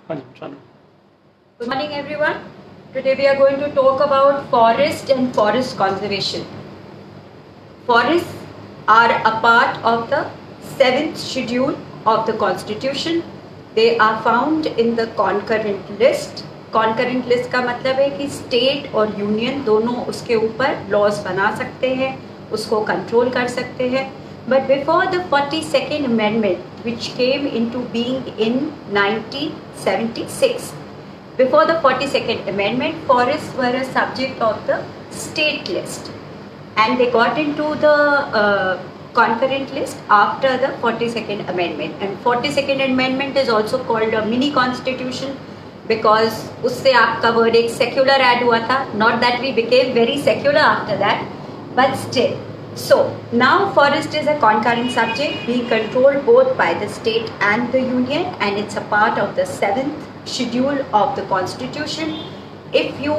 हाँ जी, चलो। Good morning, everyone. Today we are going to talk about forest and forest conservation. Forests are a part of the 7th schedule of the Constitution. They are found in the concurrent list. Concurrent list का मतलब है कि state और union दोनों उसके ऊपर laws बना सकते हैं, उसको कंट्रोल कर सकते हैं. But before the 42nd Amendment, which came into being in 1976, before the 42nd Amendment, forests were a subject of the state list, and they got into the concurrent list after the 42nd Amendment. And 42nd Amendment is also called a mini constitution because उससे आपका word एक secular add हुआ था. Not that we became very secular after that, but still. So now forest is a concurrent subject being controlled both by the state and the union, and it's a part of the 7th schedule of the Constitution. If you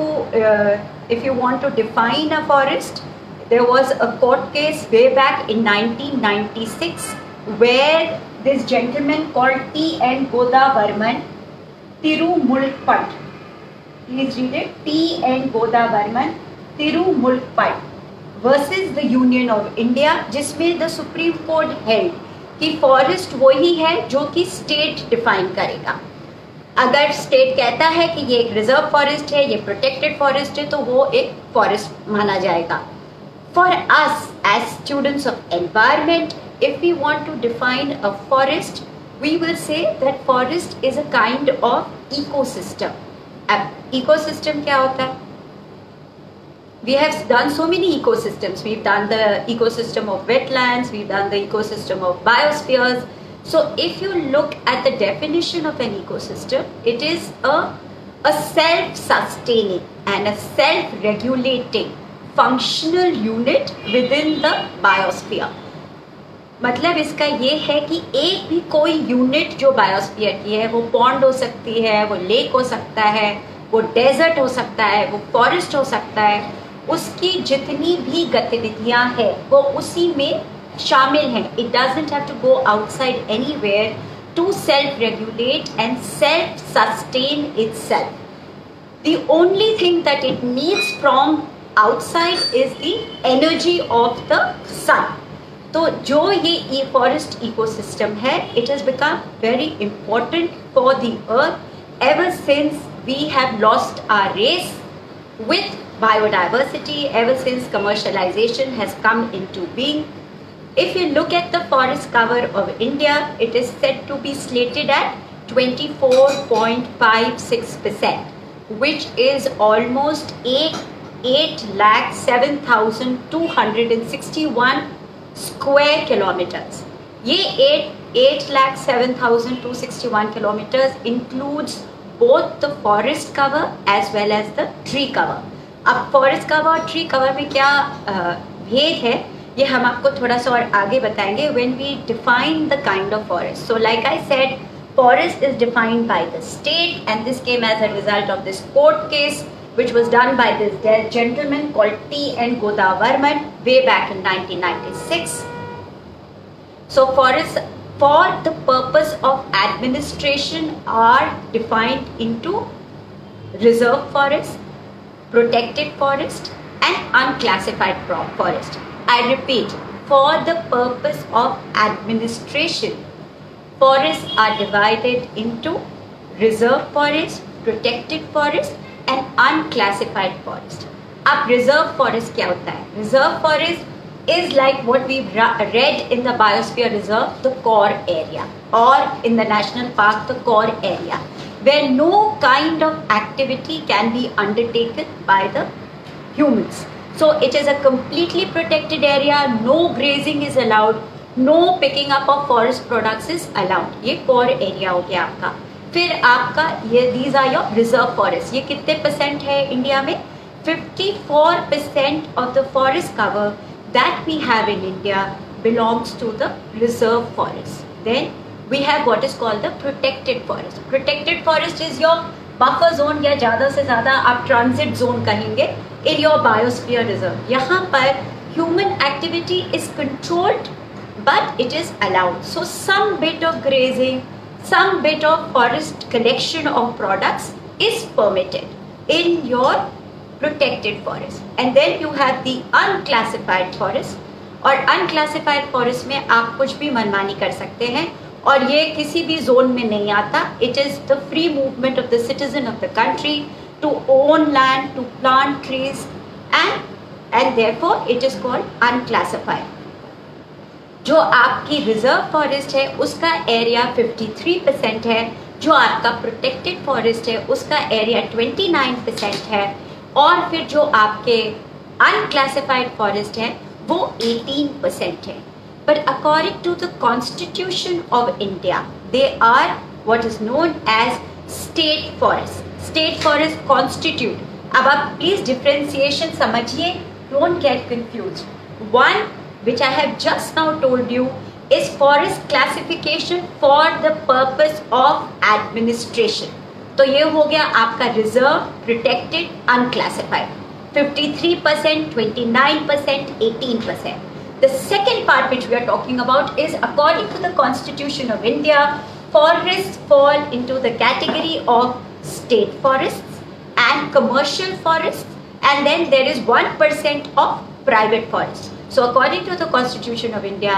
want to define a forest, there was a court case way back in 1996 where this gentleman called T.N. Godavarman Tirumulpad, please read it, T.N. Godavarman Tirumulpad versus the Union of India, जिसमें the Supreme Court held कि forest वही है जो कि state define करेगा. अगर state कहता है कि ये एक रिजर्व फॉरेस्ट है, ये प्रोटेक्टेड फॉरेस्ट है, तो वो एक फॉरेस्ट माना जाएगा. For us as students of environment, if we want to define a forest, we will say that forest is a kind of ecosystem. अब ecosystem क्या होता है? We have done so many ecosystems. We've done the ecosystem of wetlands, we've done the ecosystem of biospheres. So if you look at the definition of an ecosystem, it is a self-sustaining and a self-regulating functional unit within the biosphere. मतलब इसका ये है कि एक भी कोई unit जो biosphere की है, वो पॉन्ड हो सकती है, वो लेक हो सकता है, वो डेजर्ट हो सकता है, वो फॉरेस्ट हो सकता है, उसकी जितनी भी गतिविधियां हैं वो उसी में शामिल हैं. It doesn't have to go outside anywhere to self regulate and self sustain itself. The only thing that it needs from outside is the energy of the sun. तो जो ये forest ecosystem है, it has become very important for the earth ever since we have lost our race with biodiversity, ever since commercialization has come into being. If you look at the forest cover of India, it is said to be slated at 24.56%, which is almost 8,07,261 square kilometers. ये 8,07,261 kilometers includes both the forest cover as well as the tree cover. अब forest cover और tree cover में क्या भेद है, ये हम आपको थोड़ा सा और आगे बताएंगे when we define the kind of forest. So like I said, forest is defined by the state, and this came as a result of this court case which was done by this gentleman called T.N. Godavarman way back in 1996. So forests for the purpose of administration are defined into reserve forest, protected forest and unclassified forest. I repeat, for the purpose of administration, forests are divided into reserve forest, protected forest and unclassified forest. अब reserve forest क्या होता है? Reserve forest is like what we've read in the biosphere reserve, the core area, or in the national park, the core area, where no kind of activity can be undertaken by the humans. So it is a completely protected area, no grazing is allowed, no picking up of forest products is allowed. ये core area हो गया आपका. फिर आपका ये these are your reserve forest. ये कितने percent है इंडिया में? 54% of the forest cover that we have in India belongs to the reserve forest. Then we have what is called the protected forest. Protected forest is your buffer zone, या ज़्यादा से ज़्यादा आप transit zone कहेंगे in your biosphere reserve. यहाँ पर human activity is controlled but it is allowed. So some bit of grazing, some bit of forest collection of products is permitted in your protected forest. And then you have the unclassified forest. और unclassified forest में आप कुछ भी मनमानी कर सकते हैं और ये किसी भी जोन में नहीं आता. It is the free movement of the citizen of the country to own land, to plant trees, and therefore it is called unclassified. जो आपकी रिजर्व फॉरेस्ट है उसका एरिया 53% है, जो आपका प्रोटेक्टेड फॉरेस्ट है उसका एरिया 29% है, और फिर जो आपके अनक्लासिफाइड फॉरेस्ट है वो 18% है. But according to the constitution of India they are what is known as state forest. State forest constitute. अब आप प्लीज डिफरेंशिएशन समझिए, don't get confused. One which I have just now told you is forest classification for the purpose of administration. तो ये हो गया आपका reserve, protected, unclassified. 53%, 29%, 18%. The second part which we are talking about is according to the Constitution of India, forests fall into the category of state forests and commercial forests, and then there is 1% of private forests. So according to the Constitution of India,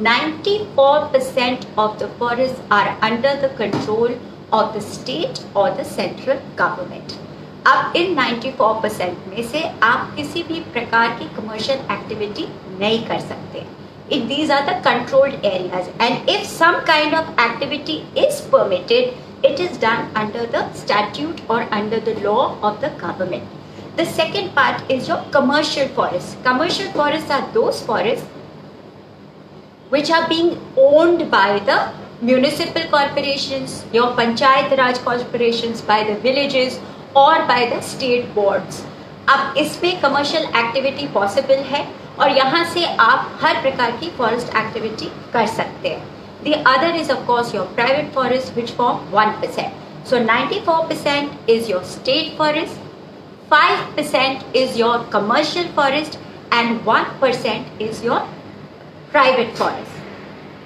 94% of the forests are under the control of the state or the central government. अब इन 94% में से आप किसी भी प्रकार की commercial activity नहीं कर सकते. These are the controlled areas, and if some kind of activity is permitted, it is done under the statute or under the law of the government. The second part is your commercial forests. Commercial forests are those forests which are being owned by the municipal corporations, your panchayat raj corporations, by the villages or by the state boards. अब इसमें commercial activity possible है और यहाँ से आप हर प्रकार की forest activity कर सकते हैं. The other is of course your private forests which form 1%. So 94% is your state forest, 5% is your commercial forest and 1% is your private forest.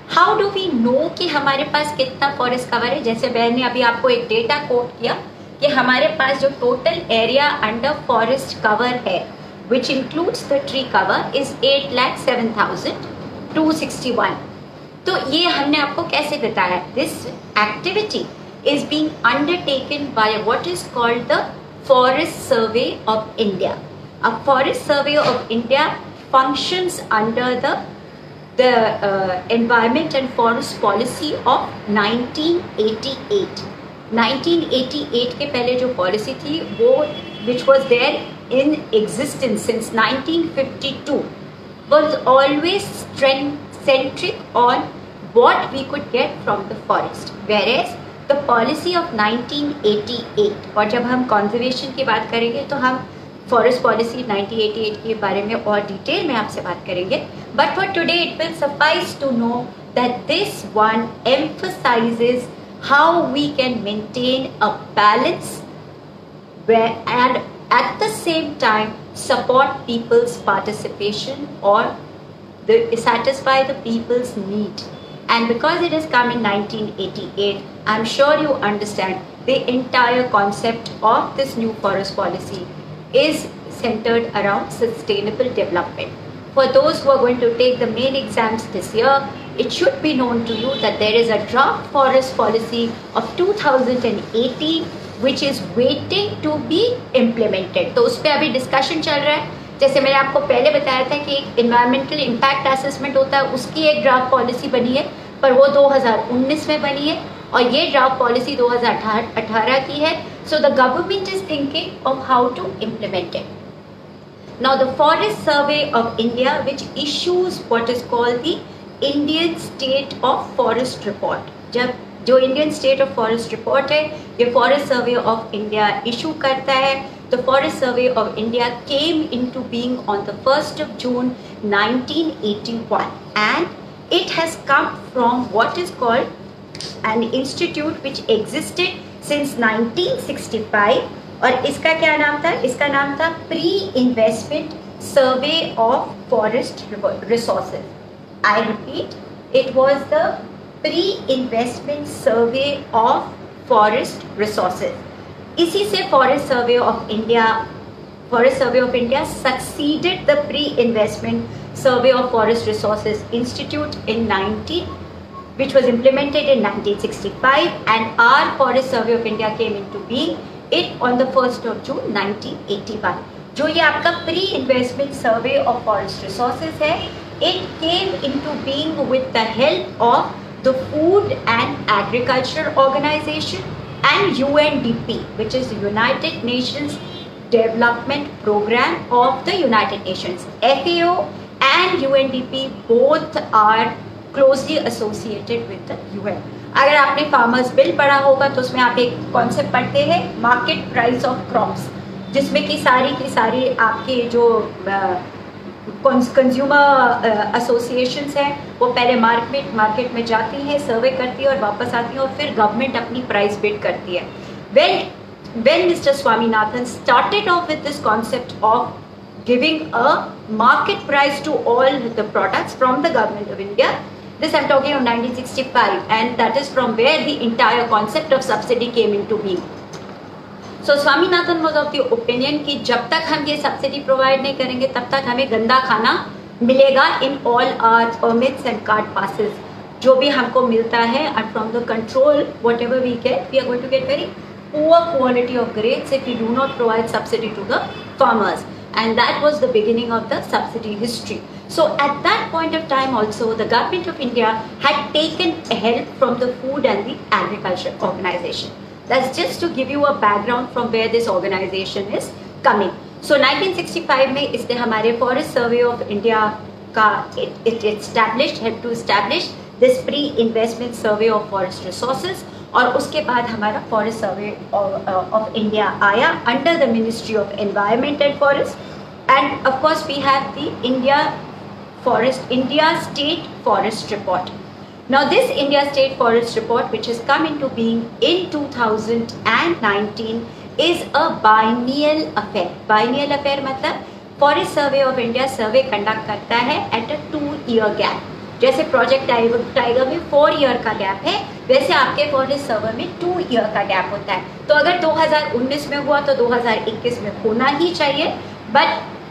How do we know कि हमारे पास कितना forest cover है? जैसे मैंने अभी आपको एक डेटा कोट किया कि हमारे पास जो total area under forest cover है which includes the tree cover is 8,07,261. तो ये हमने आपको कैसे बताया? This activity is being undertaken by what is called the Forest Survey of India. A Forest Survey of India functions under the Environment and Forest Policy of 1988. 1988 के पहले जो policy थी वो which was there in existence since 1952 was always centric on what we could get from the forest, whereas the policy of 1988, और जब हम conservation की बात करेंगे तो हम forest policy 1988 के बारे में और डिटेल में आपसे बात करेंगे. But for today it will suffice to know that this one emphasizes how we can maintain a balance where and at the same time support people's participation or satisfy the people's need. And because it has come in 1988, I'm sure you understand the entire concept of this new forest policy is centered around sustainable development. For those who are going to take the main exams this year, it should be known to you that there is a draft forest policy of 2018 which is waiting to be implemented. तो उस पर अभी discussion चल रहा है. जैसे मैंने आपको पहले बताया था कि इन्वायरमेंटल इम्पैक्ट असेसमेंट होता है, उसकी एक ड्राफ्ट पॉलिसी बनी है पर वो 2019 में बनी है और ये ड्राफ्ट पॉलिसी 2018 की है. So the government is thinking of how to implement it. Now the forest survey of India which issues what is called the Indian state of forest report. जब जो Indian state of forest report है ये forest survey of India issue करता है. The Forest Survey of India came into being on the 1st of June 1981 and it has come from what is called an institute which existed since 1965 और इसका क्या नाम था? इसका नाम था Pre-Investment Survey of Forest Resources. I repeat, it was the pre-investment survey of forest resources. इसी से Forest Survey of India succeeded the Pre-Investment Survey of Forest Resources Institute which was implemented in 1965, and our Forest Survey of India came into being on the 1st of June 1981. जो ये आपका Pre-Investment Survey of Forest Resources है, it came into being with the help of the Food and Agriculture Organization and UNDP, which is the United Nations Development Program of the United Nations. FAO and UNDP both are closely associated with the UN. अगर आपने farmers bill पढ़ा होगा तो उसमें आप एक concept पढ़ते हैं मार्केट प्राइस ऑफ क्रॉप्स, जिसमें की सारी आपके जो कंज्यूमर एसोसिएशंस हैं वो पहले मार्केट में जाती हैं, सर्वे करती है और वापस आती है और फिर गवर्नमेंट अपनी प्राइस बिड करती है. When Mr. Swaminathan started off with this concept of giving a market price to all the products from the government of India, this I'm talking of 1965, and that is from where the entire concept of subsidy came into being. So Swaminathan was of the opinion कि जब तक हम ये subsidy provide नहीं करेंगे तब तक हमें गंदा खाना मिलेगा in all our permits and card passes. जो भी हमको मिलता है and from the control whatever we get, we are going to get very poor quality of grades if we do not provide subsidy to the farmers, and that was the beginning of the subsidy history. So at that point of time also the government of India had taken help from the Food and the Agriculture Organization. That's just to give you a background from where this organization is coming. So 1965 में इसने हमारे Forest Survey of India का it established, helped to establish this pre-investment survey of forest resources, और उसके बाद हमारा forest survey of India आया under the ministry of environment and forest, and of course we have the India state forest report. Now this India State Forest Report, which has come into being in 2019, is a biennial affair. Biennial affair मतलब Forest Survey of India survey conduct करता है at a 2-year gap. जैसे project tiger में 4 year का gap है, वैसे आपके forest survey में 2 ईयर का गैप होता है. तो अगर 2019 में हुआ तो 2021 में होना ही चाहिए, but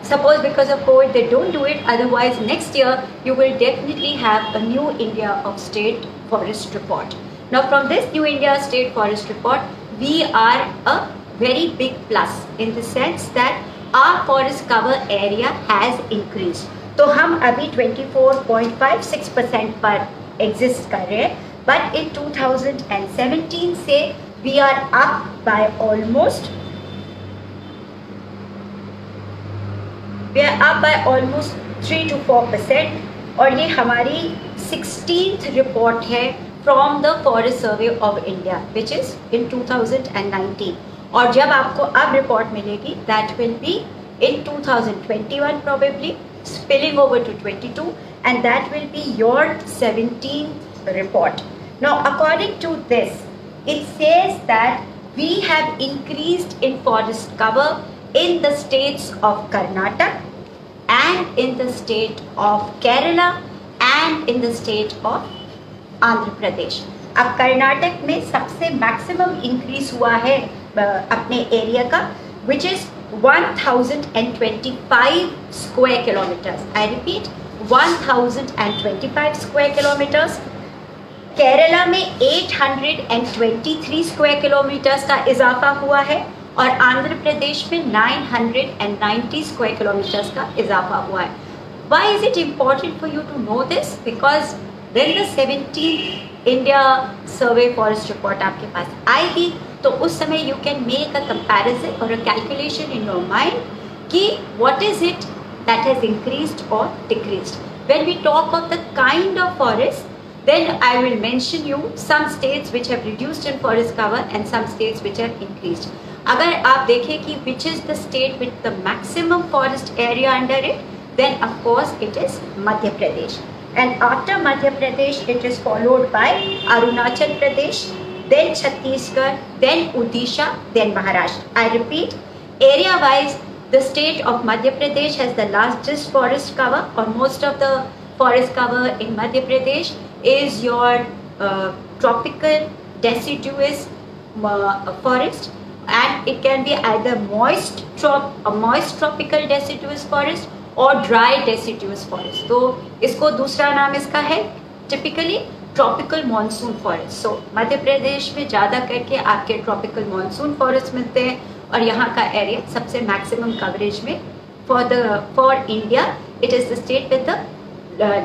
suppose because of COVID they don't do it, otherwise next year you will definitely have a new India of State Forest Report. Now from this new India State Forest Report we are a very big plus in the sense that our forest cover area has increased. तो हम अभी 24.56% पर exist कर रहे हैं, but in 2017 से we are up by almost 3 to 4%, और ये हमारी 16th रिपोर्ट है from the forest survey of India which is in 2019, और जब आपको अब रिपोर्ट मिलेगी that will be in 2021 probably, spilling over to 22, and that will be your 17th report. Now according to this, it says that we have increased in forest cover in the states of Karnataka and in the state of Kerala and in the state of Andhra Pradesh. अब कर्नाटक में सबसे maximum increase हुआ है अपने area का, which is 1025 square kilometers. I repeat, 1025 square kilometers. Kerala में 823 square kilometres का इजाफा हुआ है और आंध्र प्रदेश में 990 स्क्वायर किलोमीटर्स का इजाफा हुआ है. Why is it important for you to know this? Because when the 17th India Survey Forest Report आपके पास आएगी तो उस समय you can make a comparison or a calculation in your mind कि what is it that has increased or decreased. When we talk of the kind of forest, then I will mention you some states which have reduced in forest cover and some states which have increased. अगर आप देखें कि which is the state with the maximum forest area under it, then of course it is Madhya Pradesh. And after Madhya Pradesh, it is followed by Arunachal Pradesh, then Chhattisgarh, then Odisha, then Maharashtra. I repeat, area-wise, the state of Madhya Pradesh has the largest forest cover, or most of the forest cover in Madhya Pradesh is your tropical deciduous forest, and it can be either moist tropical deciduous forest और dry deciduous forest. तो इसको दूसरा नाम इसका है typically tropical monsoon forest. So Madhya Pradesh में ज़्यादा करके आपके tropical monsoon forest मिलते हैं और यहाँ का एरिया सबसे maximum coverage में for India it is the state with the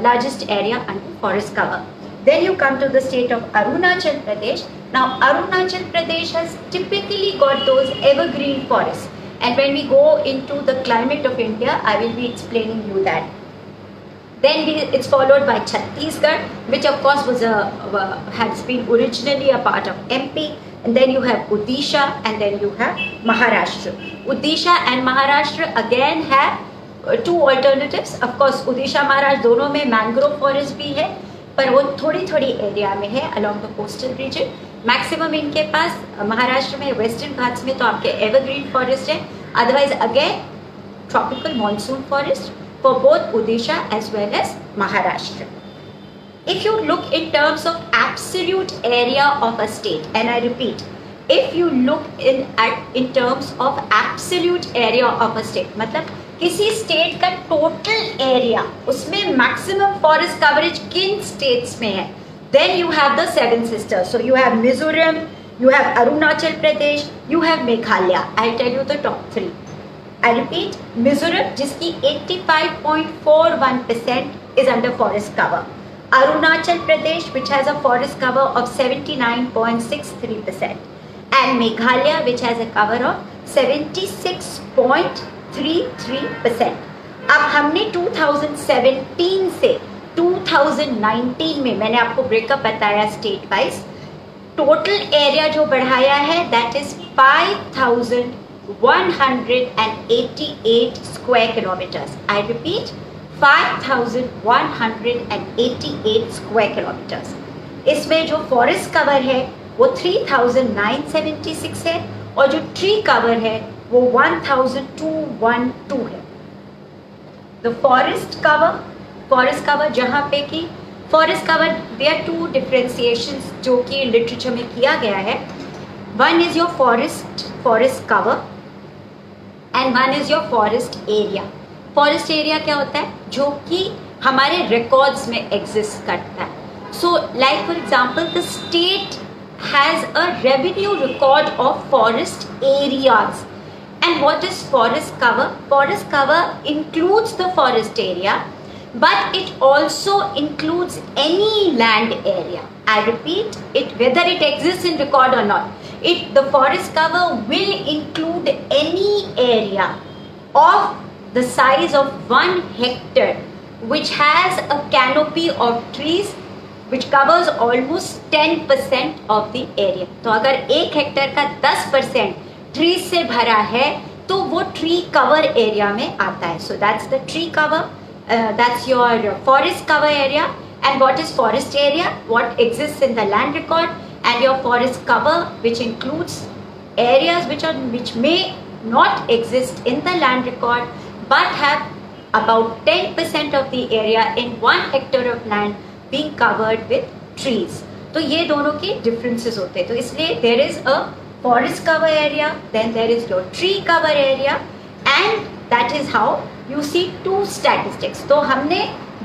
largest area under forest cover. Then you come to the state of Arunachal Pradesh. Now Arunachal Pradesh has typically got those evergreen forests, and when we go into the climate of India, I will be explaining you that. Then it's followed by Chhattisgarh, which of course has been originally a part of MP. And then you have Odisha, and then you have Maharashtra. Odisha and Maharashtra again have two alternatives. Of course, Odisha, Maharashtra दोनों में mangrove forest भी है, पर वो थोड़ी थोड़ी area में है along the coastal region. Maximum इनके पास महाराष्ट्र में वेस्टर्न घाट्स में तो आपके एवरग्रीन फॉरेस्ट है. Otherwise again tropical monsoon forest for both Odisha as well as Maharashtra. If you look in terms of absolute area of a state, and I repeat, if you look in terms of absolute area of a state, मतलब किसी state का total area उसमें maximum forest coverage किन states में है, then you have the seven sisters. So you have Mizoram, you have Arunachal Pradesh, you have Meghalaya. I'll tell you the top three. I repeat, Mizoram जिसकी 85.41% is under forest cover. Arunachal Pradesh which has a forest cover of 79.63%. And Meghalaya which has a cover of 76.33%. अब हमने 2017 से 2019 में मैंने आपको breakup बताया state wise, total area जो बढ़ाया है that is 5,188 square kilometers. I repeat, 5,188 square kilometers. इसमें जो फॉरेस्ट कवर है वो 3,976 है और जो ट्री कवर है वो 1,212 है. The forest cover जहाँ पे कि forest cover there are two differentiations जो कि लिटरेचर में किया गया है. One is your forest cover and one is your forest area. Forest area क्या होता है, जो कि हमारे records में exist करता है. So like for example, the state has a revenue record of forest areas. And what is forest cover? Forest cover includes the forest area, but it also includes any land area. I repeat, whether it exists in record or not. The forest cover will include any area of the size of 1 hectare which has a canopy of trees which covers almost 10% of the area. तो अगर 1 hectare का 10% trees से भरा है तो वो tree cover area में आता है. So that's the tree cover, that's your forest cover area. And what is forest area? What exists in the land record. And your forest cover which includes areas which may not exist in the land record but have about 10% of the area in 1 hectare of land being covered with trees. तो ये दोनों के differences होते हैं. तो इसलिए there is a forest cover area, then there is your tree cover area, and that is how you see two statistics. तो हमने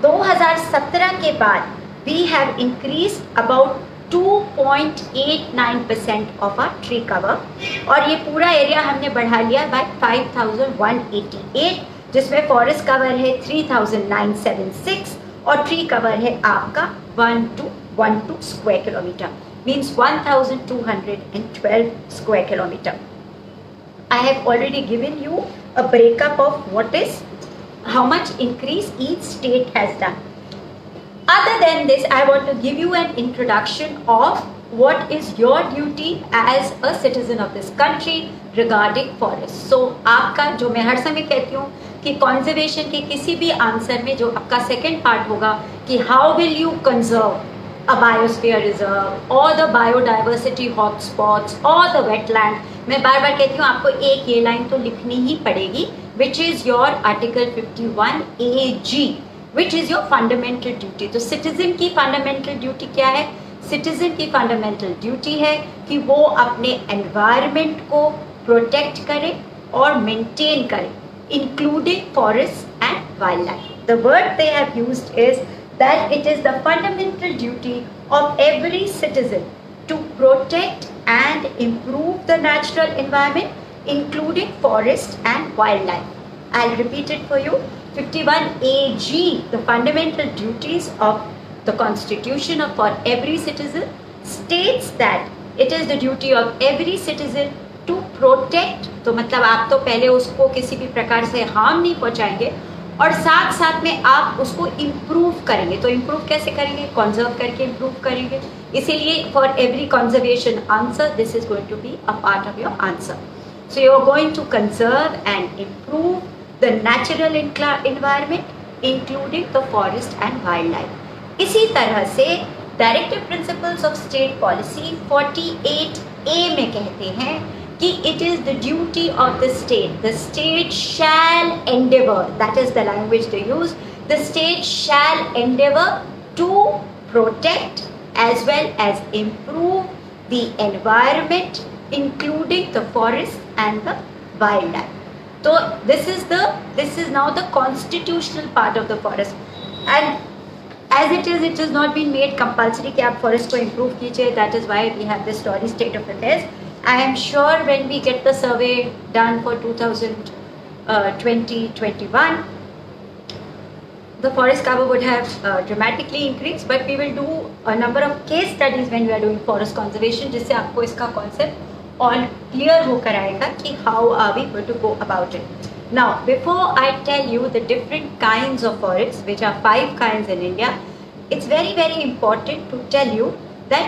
2017 के बाद we have increased about 2.89% of our tree cover और ये पूरा एरिया हमने बढ़ा लिया by 5,188, जिसमें फॉरेस्ट कवर है 3,976 और ट्री कवर है आपका 1212 square kilometre, means 1,212 square kilometre. I have already given you a breakup of how much increase each state has done. Other than this, I want to give you an introduction of what is your duty as a citizen of this country regarding forest. So, आपका जो मैं हर समय कहती हूँ कि conservation के किसी भी आंसर में जो आपका second part होगा कि how will you conserve a biosphere reserve or the biodiversity hotspots or the wetland. मैं बार बार कहती हूँ आपको एक ये लाइन तो लिखनी ही पड़ेगी, which is your Article 51AG. Which is your fundamental duty. तो citizen की fundamental duty क्या है? सिटीजन की फंडामेंटल ड्यूटी है कि वो अपने एनवायरनमेंट को प्रोटेक्ट करे और मेंटेन करे, including forest and wild life. The word they have used is that it is the fundamental duty of every citizen to protect and improve the natural environment, including forest and wildlife. I'll repeat it for you. 51AG, the fundamental duties of the Constitution for every citizen, states that it is the duty of every citizen to protect, तो मतलब आप तो पहले उसको किसी भी प्रकार से हार्म नहीं पहुंचाएंगे और साथ साथ में आप उसको इम्प्रूव करेंगे। तो इम्प्रूव कैसे करेंगे? कंजर्व करके इम्प्रूव करेंगे। इसीलिए for every conservation answer this is going to be a part of your answer. So you are going to conserve and improve the natural environment including the forest and wild life. इसी तरह से directive principles of state policy 48A में कहते हैं कि it is the duty of the state shall endeavor, that is the language they use, the state shall endeavor to protect as well as improve the environment including the forest and the wildlife. So this is now the constitutional part of the forest, and as it is not been made compulsory कि आप forest को improve कीजिए. That is why we have this sorry state of affairs. I am sure when we get the survey done for 2020-21, the forest cover would have dramatically increased, but we will do a number of case studies when we are doing forest conservation, जिससे आपको इसका concept all clear होकर आएगा कि how are we going to go about it. Now, before I tell you the different kinds of forests, which are 5 kinds in India, it's very, very important to tell you that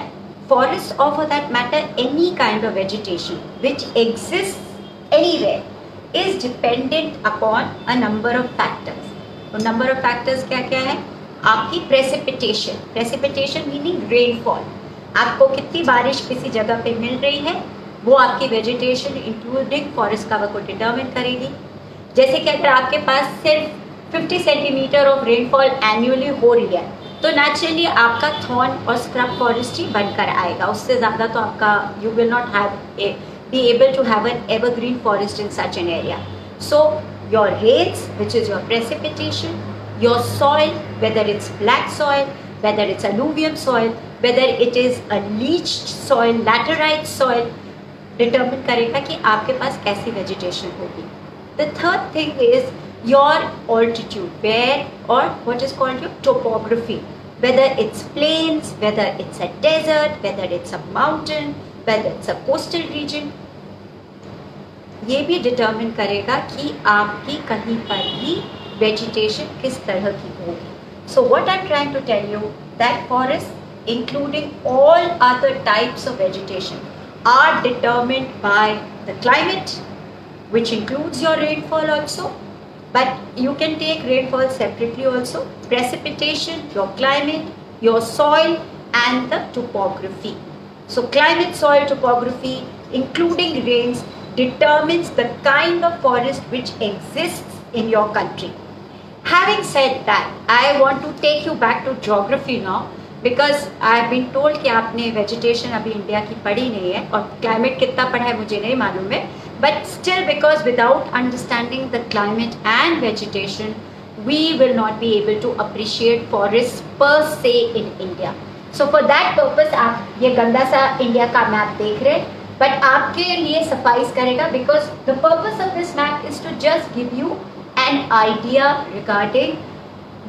forests, or for that matter any kind of vegetation which exists anywhere, is dependent upon a number of factors. तो number of factors क्या क्या है? आपकी precipitation meaning rainfall, आपको कितनी बारिश किसी जगह पे मिल रही है वो आपकी vegetation including forest cover को determine करेगी। जैसे कि अगर आपके पास सिर्फ 50 सेंटीमीटर ऑफ रेनफॉल एनुअली हो रही है तो नेचुरली आपका थॉर्न और स्क्रब फॉरेस्ट ही बनकर आएगा, उससे ज़्यादा तो आपका you will not be able to have an evergreen forest in such an area. So your rains which is your precipitation, your soil whether it's black soil, whether it's alluvium soil, whether it is a leached soil, laterite soil, determine करेगा कि आपके पास कैसी vegetation होगी। The third thing is your altitude, where or what is called your topography, whether it's plains, whether it's a desert, whether it's a mountain, whether it's a coastal region, ये भी determine करेगा कि आपकी कहीं पर भी vegetation किस तरह की होगी। So what I'm trying to tell you that forests including all other types of vegetation are determined by the climate, which includes your rainfall also. But you can take rainfall separately also, precipitation, your climate, your soil and the topography. So climate, soil, topography including rains determines the kind of forest which exists in your country. Having said that, I want to take you back to geography now because I have been told कि आपने vegetation अभी India की पढ़ी नहीं है और climate कितना पढ़ा है मुझे नहीं मालूम है, but still because without understanding the climate and vegetation we will not be able to appreciate forests per se in India. So for that purpose आप ये गंदा सा इंडिया का मैप देख रहे हैं, but आपके लिए suffice करेगा because the purpose of this map is to just give you an idea regarding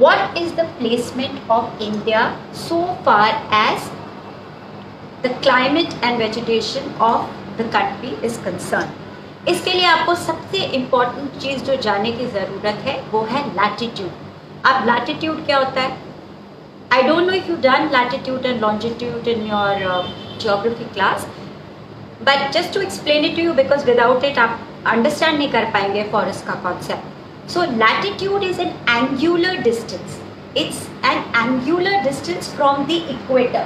what is the placement of India so far as the climate and vegetation of the country is concerned. इसके लिए आपको सबसे important चीज़ जो जानने की ज़रूरत है वो है लैटिट्यूड। अब लैटिट्यूड क्या होता है? I don't know if you done latitude and longitude in your geography class, but just to explain it to you because without it आप अंडरस्टैंड नहीं कर पाएंगे फॉरेस्ट का concept. So latitude is an angular distance, it's an angular distance from the equator.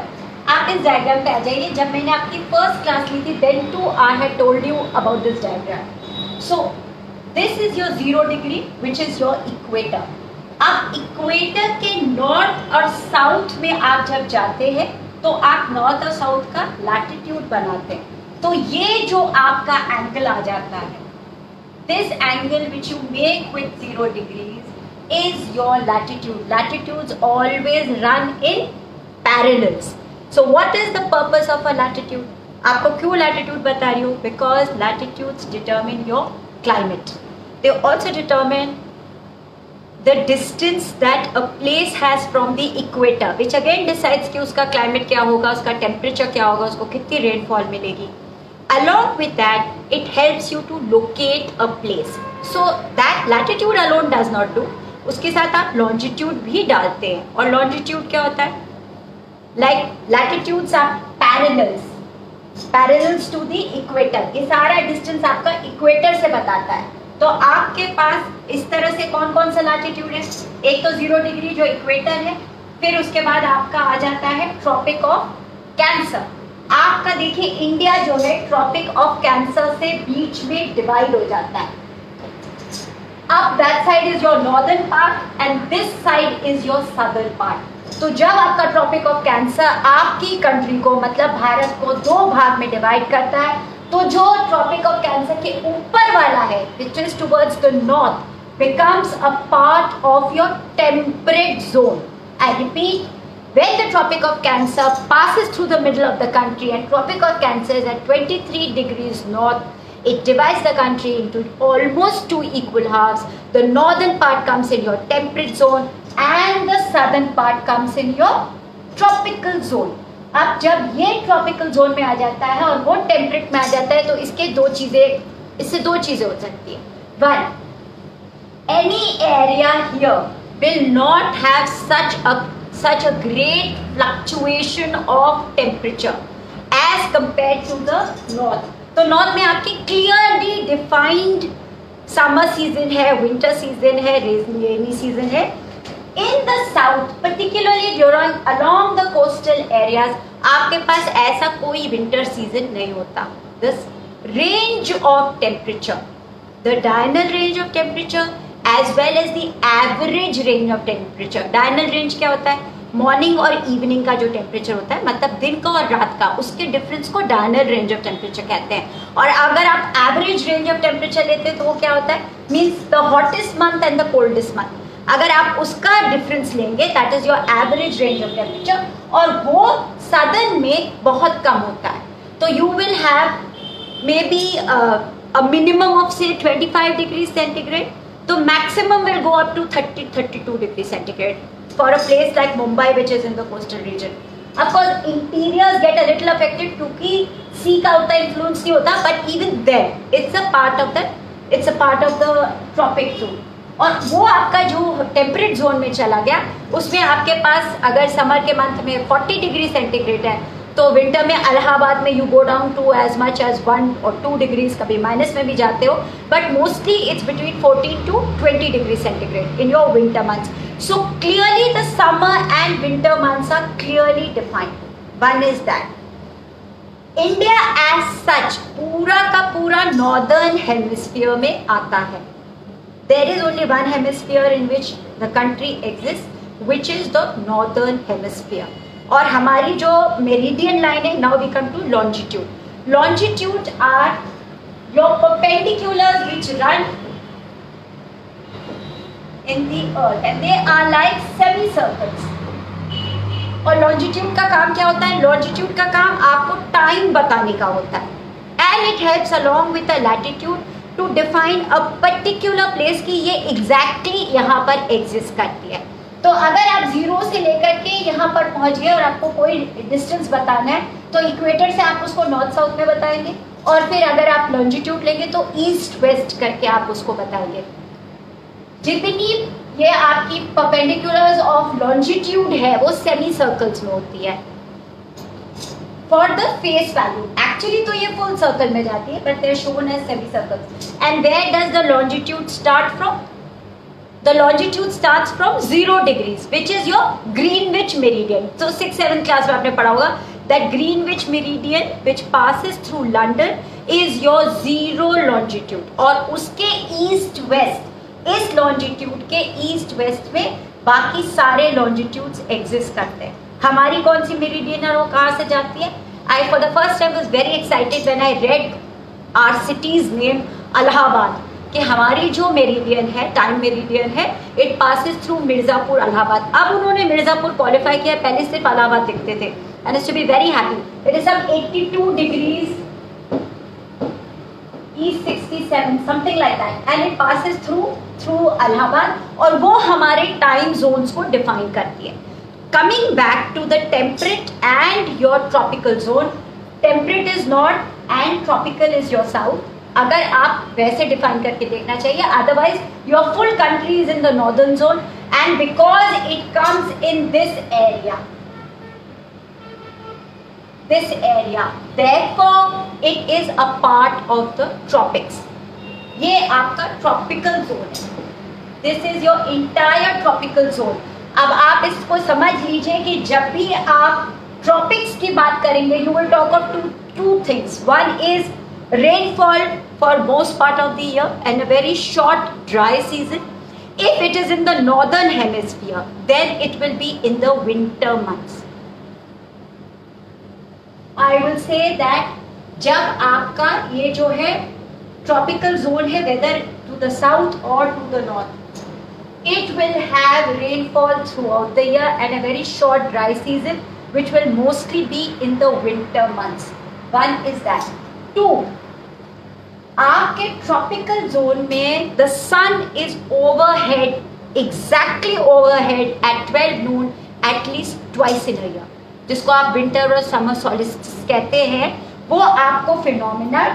आप इस diagram पे आ जाइए, जब मैंने आपकी फर्स्ट क्लास ली थी then too I had told you about this diagram. So this is your 0 degree which is your equator. अब इक्वेटर के नॉर्थ और साउथ में आप जब जाते हैं तो आप नॉर्थ और साउथ का लैटिट्यूड बनाते हैं। तो ये जो आपका एंगल आ जाता है, this angle which you make with 0 degrees is your latitude. Latitudes always run in parallels. So what is the purpose of a latitude? आपको क्यों लैटिट्यूड बता रही हूँ? Because latitudes determine your climate. They also determine the distance that a place has from the equator, which again decides कि उसका climate क्या होगा, उसका temperature क्या होगा, उसको कितनी rainfall मिलेगी. Along with that, it helps you to locate a place. So that latitude alone does not do. उसके साथ आप longitude भी डालते हैं, और longitude क्या होता है? Like latitudes are parallels to the equator. ये सारा distance आपका equator से बताता है। तो आपके पास इस तरह से कौन कौन सा लैटिट्यूड है? एक तो 0 डिग्री जो इक्वेटर है, फिर उसके बाद आपका आ जाता है ट्रॉपिक ऑफ कैंसर। आपका देखिए इंडिया जो है ट्रॉपिक ऑफ कैंसर से बीच में डिवाइड हो जाता है। अब that side is your northern part and this side is your southern part. तो जब आपका ट्रॉपिक ऑफ कैंसर आपकी कंट्री को, मतलब भारत को, 2 भाग में डिवाइड करता है, तो जो ट्रॉपिक ऑफ कैंसर के ऊपर वाला है, which is towards the north, becomes a part of your temperate zone. I repeat, when the tropic of cancer passes through the middle of the country and tropic of cancer is at 23 degrees north, it divides the country into almost 2 equal halves. The northern part comes in your temperate zone and the southern part comes in your tropical zone. अब जब ये tropical zone में आ जाता है और वो temperate में आ जाता है, तो इससे 2 चीजें हो सकती है। 1, any area here will not have such a great fluctuation of temperature as compared to the north. तो नॉर्थ में आपकी क्लियरली डिफाइंड समर सीजन है, विंटर सीजन है, रेनी सीजन है। In the south, particularly along the coastal areas, आपके पास ऐसा कोई winter season नहीं होता. This range of temperature, the diurnal range of temperature as well as the average range of temperature. Diurnal range क्या होता है? Morning और इवनिंग का जो टेम्परेचर होता है, मतलब दिन का और रात का, उसके डिफरेंस को डायनल रेंज ऑफ टेम्परेचर कहते हैं। और अगर आप एवरेज रेंज ऑफ टेम्परेचर लेते हैं तो वो क्या होता है? Means the hottest month and the coldest month. अगर आप उसका डिफरेंस लेंगे, that is your average range of temperature, और वो सदर्न में बहुत कम होता है। तो you will have may be a minimum of say 25 degrees centigrade, तो maximum will go up to 30-32 degrees centigrade for a place like Mumbai, which is in the coastal region. Of course, interiors get a little affected क्योंकि sea का उतना influence नहीं होता, but even then, it's a part of the tropic zone. और वो आपका जो temperate zone में चला गया, उसमें आपके पास अगर समर के मंथ में 40 डिग्री सेंटीग्रेड है, तो विंटर में इलाहाबाद में you go down to as much as 1 or 2 degrees, कभी माइनस में भी जाते हो, but mostly it's between 14 to 20 degree centigrade in your winter months. So clearly the summer and winter months are clearly defined. One is that India as such पूरा का पूरा northern hemisphere में आता है. There is only one hemisphere in which the country exists, which is the northern hemisphere. और हमारी जो meridian line है, now we come to longitude. Longitude are your perpendiculars which run in the earth and they are like semicircles. और longitude का काम क्या होता है? Longitude का काम आपको टाइम बताने का होता है, and it helps along with the latitude to define a particular place कि ये exactly यहाँ पर exist करती है. तो अगर आप 0 से लेकर के यहाँ पर पहुँच गए और आपको कोई डिस्टेंस बताना है, तो इक्वेटर से आप उसको नॉर्थ साउथ में बताएंगे, और फिर अगर आप लॉन्जिट्यूड लेंगे तो ईस्ट वेस्ट करके आप उसको बताएंगे. जितनी ये आपकी परपेंडिकुलर्स ऑफ लॉन्जिट्यूड है वो सेमी सर्कल्स में होती है. For the face value, actually तो ये full circle में जाती है, but they are shown as semicircles. And where does the longitude start from? The longitude starts from 0 degrees, which is your Greenwich meridian. So 6th-7th class में आपने पढ़ा होगा that Greenwich meridian, which passes through London, is your 0 longitude. और उसके east west, इस longitude के east west में बाकी सारे longitudes exist करते हैं. हमारी कौन सी मेरिडियन है, वो कहाँ से जाती है? I for the first time was very excited when I read our cities name Allahabad, कि हमारी जो मेरिडियन है, टाइम मेरिडियन है, it passes through Mirzapur Allahabad. अब उन्होंने मिर्जापुर क्वालिफाई किया, पहले सिर्फ इलाहाबाद दिखते थे। And it's to be very happy, it is some 82 degrees East 67 something like that, and it passes through Allahabad, और वो हमारे टाइम जोन्स को डिफाइन करती है। Coming back to the temperate and your tropical zone, temperate is north and tropical is your south. अगर आप वैसे define करके देखना चाहिए, otherwise your full country is in the northern zone, and because it comes in this area, therefore it is a part of the tropics. ये आपका tropical zone है, this is your entire tropical zone. अब आप इसको समझ लीजिए कि जब भी आप ट्रॉपिक्स की बात करेंगे, you will talk of two things. One is rainfall for most part of the year and a very short dry season. If it is in the northern hemisphere, then it will be in the winter months. I will say that जब आपका ये जो है tropical zone है, whether to the south or to the north, it will have rainfall throughout the year and a very short dry season, which will mostly be in the winter months. One is that. Two, आपके tropical zone में the sun is overhead, exactly overhead at 12 noon at least twice in a year, जिसको आप winter और summer solstice कहते हैं। वो आपको phenomena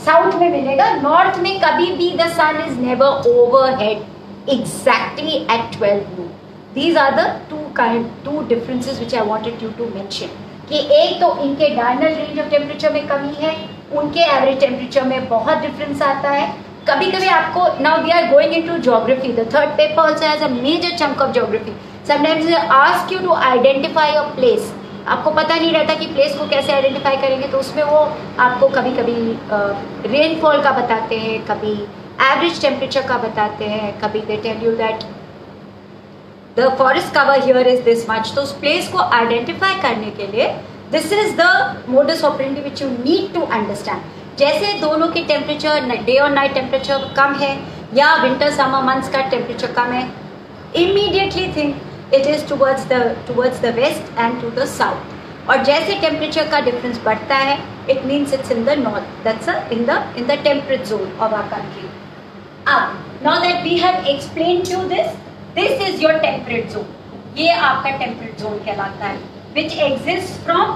south में मिलेगा, नॉर्थ में कभी भी the sun is never overhead exactly at 12 noon. These are the two differences which I wanted you to mention. कि एक तो इनके डायनल रेंज ऑफ टेम्परेचर में कमी है, उनके एवरेज टेम्परेचर में बहुत डिफरेंस आता है। कभी कभी आपको, now we are going into geography, the third paper also has a major chunk of geography. Sometimes they ask you to identify a place, आपको पता नहीं रहता कि प्लेस को कैसे आइडेंटिफाई करेंगे, तो उसमें वो आपको कभी कभी रेनफॉल का बताते हैं, कभी एवरेज टेम्परेचर का बताते हैं, कभी they tell you that the forest cover here is this much. तो उस प्लेस को आइडेंटिफाई करने के लिए this is the modus operandi which you need to understand. जैसे दोनों के टेम्परेचर, डे और नाइट टेम्परेचर कम है या विंटर समर मंथ्स का टेम्परेचर कम है, immediately think it is towards the west and to the south. और जैसे टेम्परेचर का डिफरेंस बढ़ता है, it means it's in the north, that's in the temperate zone of our country. अब now that we have explained you this is your temperate zone, ये आपका temperate zone कहलाता है, which exists from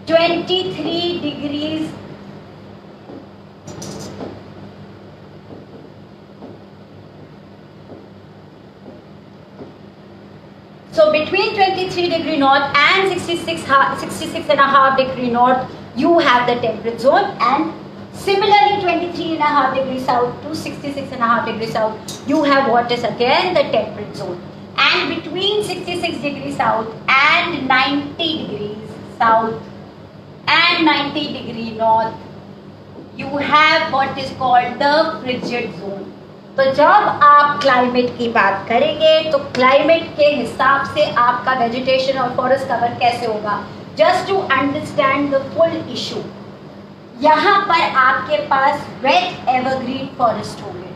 23 degrees so between 23 degree north and 66 and a half degree north you have the temperate zone, and similarly 23 and a half degree south to 66 and a half degree south you have what is again the temperate zone. And between 66 degrees south and 90 degrees south and 90 degree north you have what is called the frigid zone. तो जब आप climate की बात करेंगे तो climate के हिसाब से आपका वेजिटेशन और फॉरेस्ट कवर कैसे होगा, just to understand the full issue. यहाँ पर आपके पास वेट एवरग्रीन फॉरेस्ट होंगे।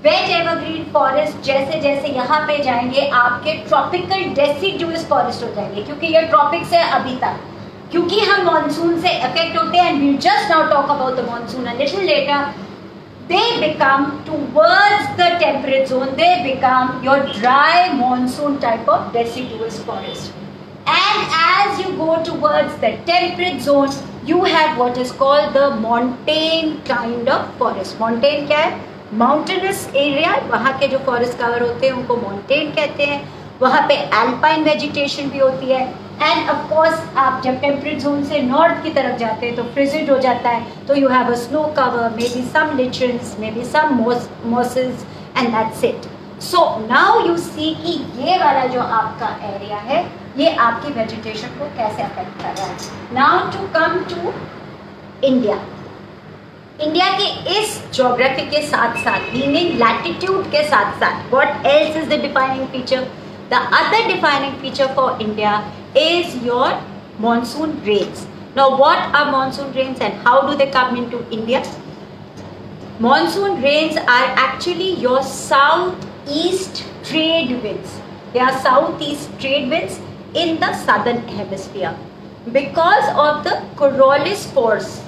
वेट एवरग्रीन फॉरेस्ट जैसे जैसे यहाँ पे जाएंगे आपके ट्रॉपिकल डेसिडुअस फॉरेस्ट हो जाएंगे, क्योंकि ये ट्रॉपिक से अभी तक, क्योंकि हम मॉनसून से अफेक्ट होते हैं, and we just now talk about the monsoon a little later, they become towards the temperate zone, they become your dry monsoon type of deciduous forest. And as you go towards the temperate zone you have what is called the montane kind of forest. montane क्या है? Mountainous area, वहाँ के जो forest cover होते हैं उनको mountain कहते हैं। वहाँ पे अल्पाइन वेजिटेशन भी होती है, एंड ऑफ कोर्स आप जब टेम्परेट जोन से नॉर्थ की तरफ जाते हैं तो फ्रिजिड हो जाता है, तो you have a snow cover, may be some lichens, may be some mosses, and that's it. So now you see कि ये वाला जो आपका एरिया है ये आपकी वेजिटेशन को कैसे अफेक्ट कर रहा है। Now to come to India. India के इस ज्योग्राफी के साथ साथ, मीनिंग लैटिट्यूड के साथ साथ, what else is the defining feature? The other defining feature for India is your monsoon rains. Now what are monsoon rains and how do they come into India? Monsoon rains are actually your southeast trade winds. They are southeast trade winds in the southern hemisphere because of the Coriolis force.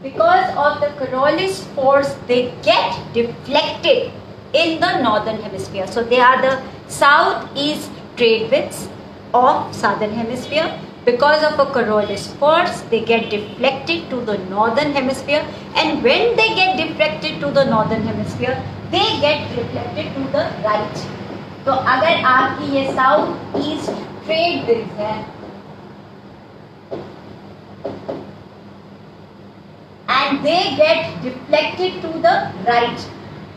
Because of the Coriolis force, they get deflected in the northern hemisphere. So they are the southeast trade winds of southern hemisphere. Because of a Coriolis force, they get deflected to the northern hemisphere, and when they get deflected to the northern hemisphere, they get reflected to the right. तो अगर आपकी ये south east trade winds है and they get deflected to the right,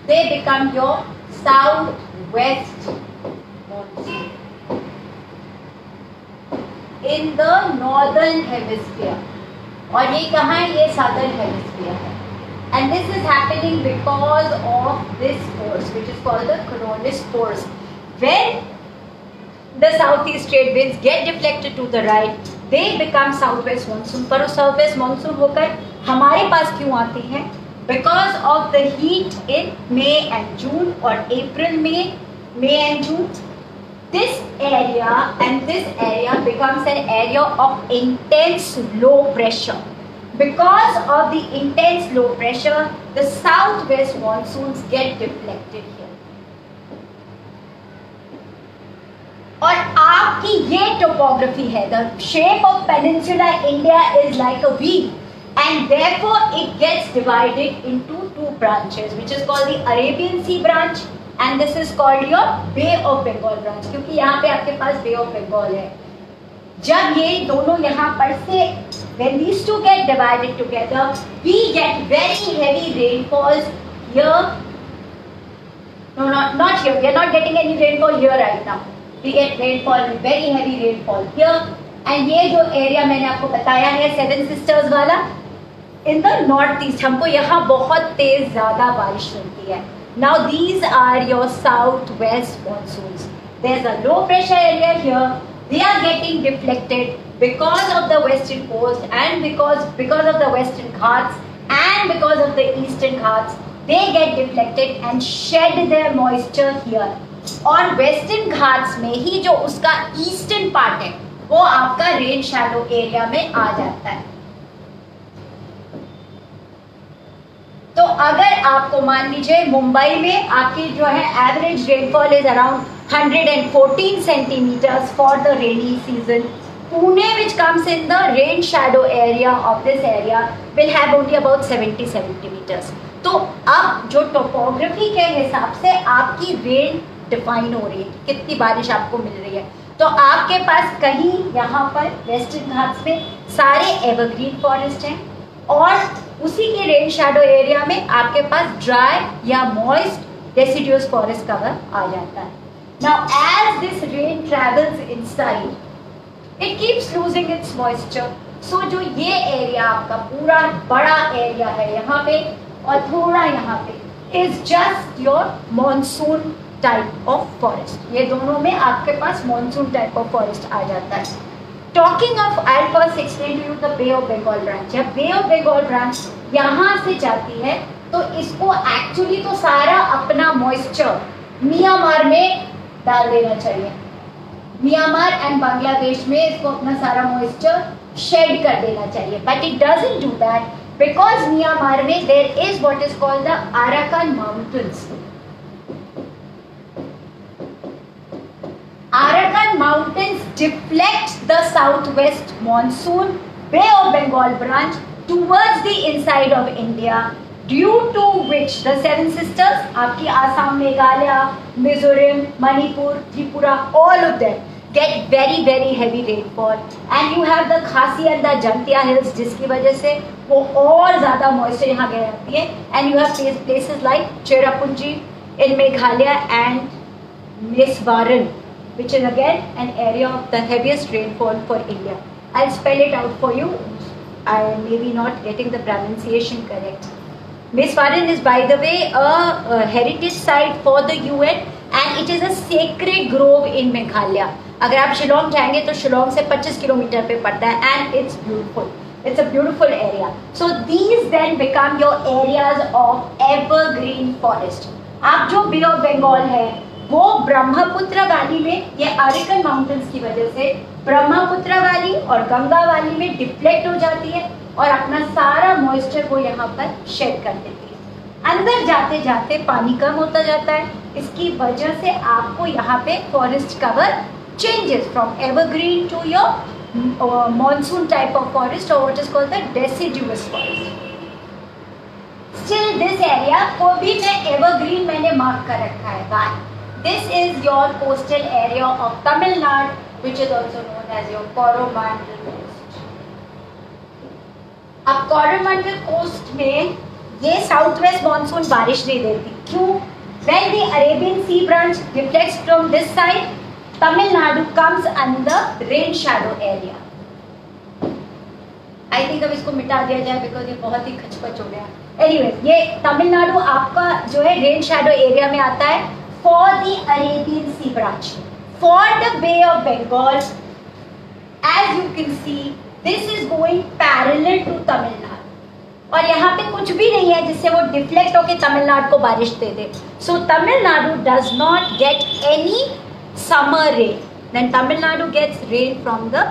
they become your southwest monsoon in the northern hemisphere. और ये कहाँ है? ये southern hemisphere है. And this is happening because of this force, which is called the Coriolis force. When the southeast trade winds get deflected to the right, they become southwest monsoon. पर southwest monsoon होकर हमारे पास क्यों आती हैं? Because of the heat in May and June or April, May and June. This area becomes an area of intense low pressure. Because of the intense low pressure, the southwest monsoons get deflected here. और आपकी ये topography है, the shape of peninsular India is like a V, and therefore it gets divided into two branches, which is called the Arabian Sea branch, and this is called your Bay of Bengal branch, क्योंकि यहाँ पे आपके पास Bay of Bengal है. जब ये दोनों यहाँ पर से when these two get divided together, we get very heavy rainfalls here. No, not here. We are not getting any rainfall here right now. We get rainfall, very heavy rainfall here. And ये जो area मैंने आपको बताया है Seven Sisters वाला, in the northeast हमको यहाँ बहुत तेज ज़्यादा बारिश मिलती है. Now these are your southwest monsoons. There's a low pressure area here. They are getting deflected because of the western coast and because of the western Ghats and because of the eastern Ghats. They get deflected and shed their moisture here. और western Ghats में ही जो उसका eastern part है, वो आपका rain shadow area में आ जाता है. तो अगर आपको मान लीजिए मुंबई में आपकी जो है average rainfall is around 114 centimeters for the rainy season. Pune, which comes in the rain shadow area of this area, will have only about 70 centimeters. तो अब जो टोपोग्राफी के हिसाब से आपकी रेन डिफाइन हो रही है, कितनी बारिश आपको मिल रही है. तो आपके पास कहीं यहाँ पर वेस्टर्न घाट्स में सारे एवरग्रीन फॉरेस्ट हैं और उसी के रेन शैडो एरिया में आपके पास ड्राई या मॉइस्ट डेसिडुअस फॉरेस्ट कवर आ जाता है. Now as this rain travels inside, it keeps losing its moisture. So जो ये एरिया आपका पूरा बड़ा एरिया है यहाँ पे और थोड़ा यहाँ पे is just your monsoon type of forest. ये दोनों में आपके पास monsoon type of forest आ जाता है. Talking of, I'll first explain to you the Bay of Bengal branch. जब Bay of Bengal branch यहाँ से जाती है तो इसको एक्चुअली तो सारा अपना मॉइस्चर म्यांमार में डाल देना चाहिए. म्यांमार एंड बांग्लादेश में इसको अपना सारा मॉइस्चर शेड कर देना चाहिए. But it doesn't do that because Myanmar में there is what is called the Arakan Mountains. Arakan Mountains deflect the southwest monsoon Bay of Bengal branch towards the inside of India, due to which the Seven Sisters, आपकी Assam, Meghalaya, Mizoram, Manipur, Tripura, all of them get very very heavy rainfall, and you have the Khasi and the Jantia hills, जिसकी वजह से वो और ज़्यादा moisture यहाँ गए आती है, and you have places like Cherrapunji in Meghalaya and Meswaran, which is again an area of the heaviest rainfall for India. I'll spell it out for you. I may be not getting the pronunciation correct. Meswaran is, by the way, a heritage site for the UN and it is a sacred grove in Meghalaya. अगर आप शिलोंग जाएंगे तो शिलोंग से 25 kilometre पे पड़ता है and it's beautiful. It's a beautiful area. So these then become your areas of evergreen forest. आप जो बे ऑफ बंगाल है वो ब्रह्मपुत्र वैली में, ये अरिकन माउंटेन्स की वजह से ब्रह्मपुत्र वैली और गंगा वैली में डिफ्लेक्ट हो जाती है और अपना सारा मॉइस्चर वो यहाँ पर शेड कर देती है। अंदर जाते जाते पानी कम होता जाता है, इसकी वजह से आपको यहाँ पे forest cover changes from evergreen to your monsoon type of forest or what is called the deciduous forest. Still this area को भी मैं evergreen मैंने मार्क कर रखा है। Why? This is your coastal area of Tamil Nadu, which is also known as your Coromandel coast. अब Coromandel coast में ये साउथ वेस्ट मानसून बारिश नहीं देती। क्यों? When the Arabian Sea branch deflects from this side, Tamil Nadu comes under rain shadow area. I think अब इसको मिटा दिया जाए because ये बहुत ही खचपच हो गया। Anyways, ये तमिलनाडु आपका जो है रेन शैडो एरिया में आता है for the Arabian Sea branch. For the Bay of Bengal, as you can see, this is going parallel to Tamil Nadu. और यहाँ पे कुछ भी नहीं है जिससे वो डिफ्लेक्ट होके तमिलनाडु को बारिश दे दे। So Tamil does not get any summer rain. Then Tamil Nadu gets rain from the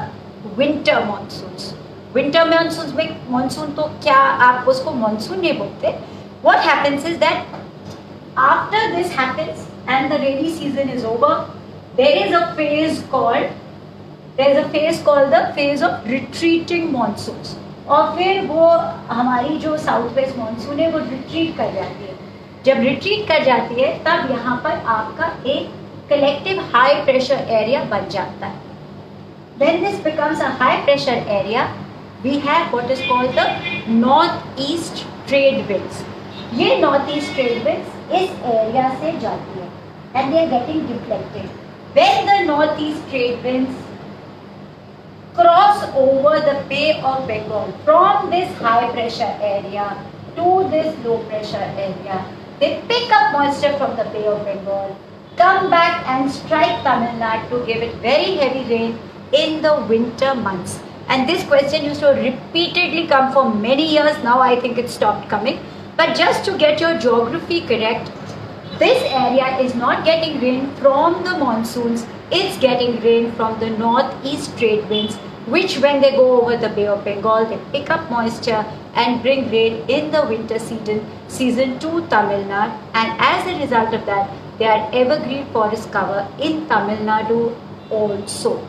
winter monsoons. Winter monsoons में monsoon तो क्या आप उसको monsoon नहीं बोलते? What happens is that after this happens and the rainy season is over, there is a phase called the phase of retreating monsoons. और फिर वो हमारी जो साउथ वेस्ट मानसून है वो रिट्रीट कर जाती है। जब रिट्रीट कर जाती है तब यहाँ पर आपका एक collective high pressure area बन जाता है। When this becomes a high pressure area, we have what is called the northeast trade winds. ये northeast trade winds इस area से जाती है and they are getting deflected. When the northeast trade winds cross over the Bay of Bengal from this high pressure area to this low pressure area, they pick up moisture from the Bay of Bengal, come back and strike Tamil Nadu to give it very heavy rain in the winter months. And this question used to repeatedly come for many years. Now I think it stopped coming. But just to get your geography correct, this area is not getting rain from the monsoons. It's getting rain from the northeast trade winds, which when they go over the Bay of Bengal, they pick up moisture and bring rain in the winter season to Tamil Nadu. And as a result of that, they are evergreen forest cover in Tamil Nadu also.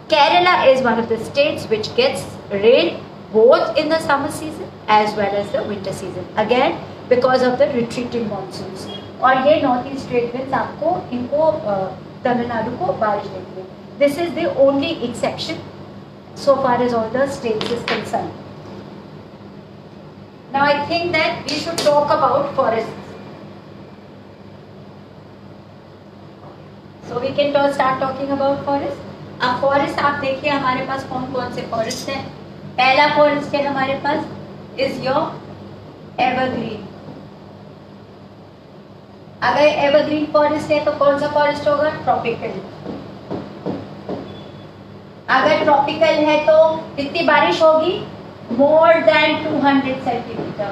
Kerala is one of the states which gets rain both in the summer season as well as the winter season. Again, because of the retreating monsoons. और ये north east trade winds आपको इनको तमिलनाडु को बारिश देती है. This is the only exception so far as all the states is concerned. Now I think that we should talk about forests. So we can start talking about forests. अब forest आप देखिए हमारे पास कौन कौन से फॉरेस्ट हैं. पहला forest है हमारे पास इज योर एवरग्रीन. अगर एवरग्रीन फॉरेस्ट है तो कौन सा फॉरेस्ट होगा? ट्रॉपिकल. अगर ट्रॉपिकल है तो कितनी बारिश होगी? More than 200 centimetre.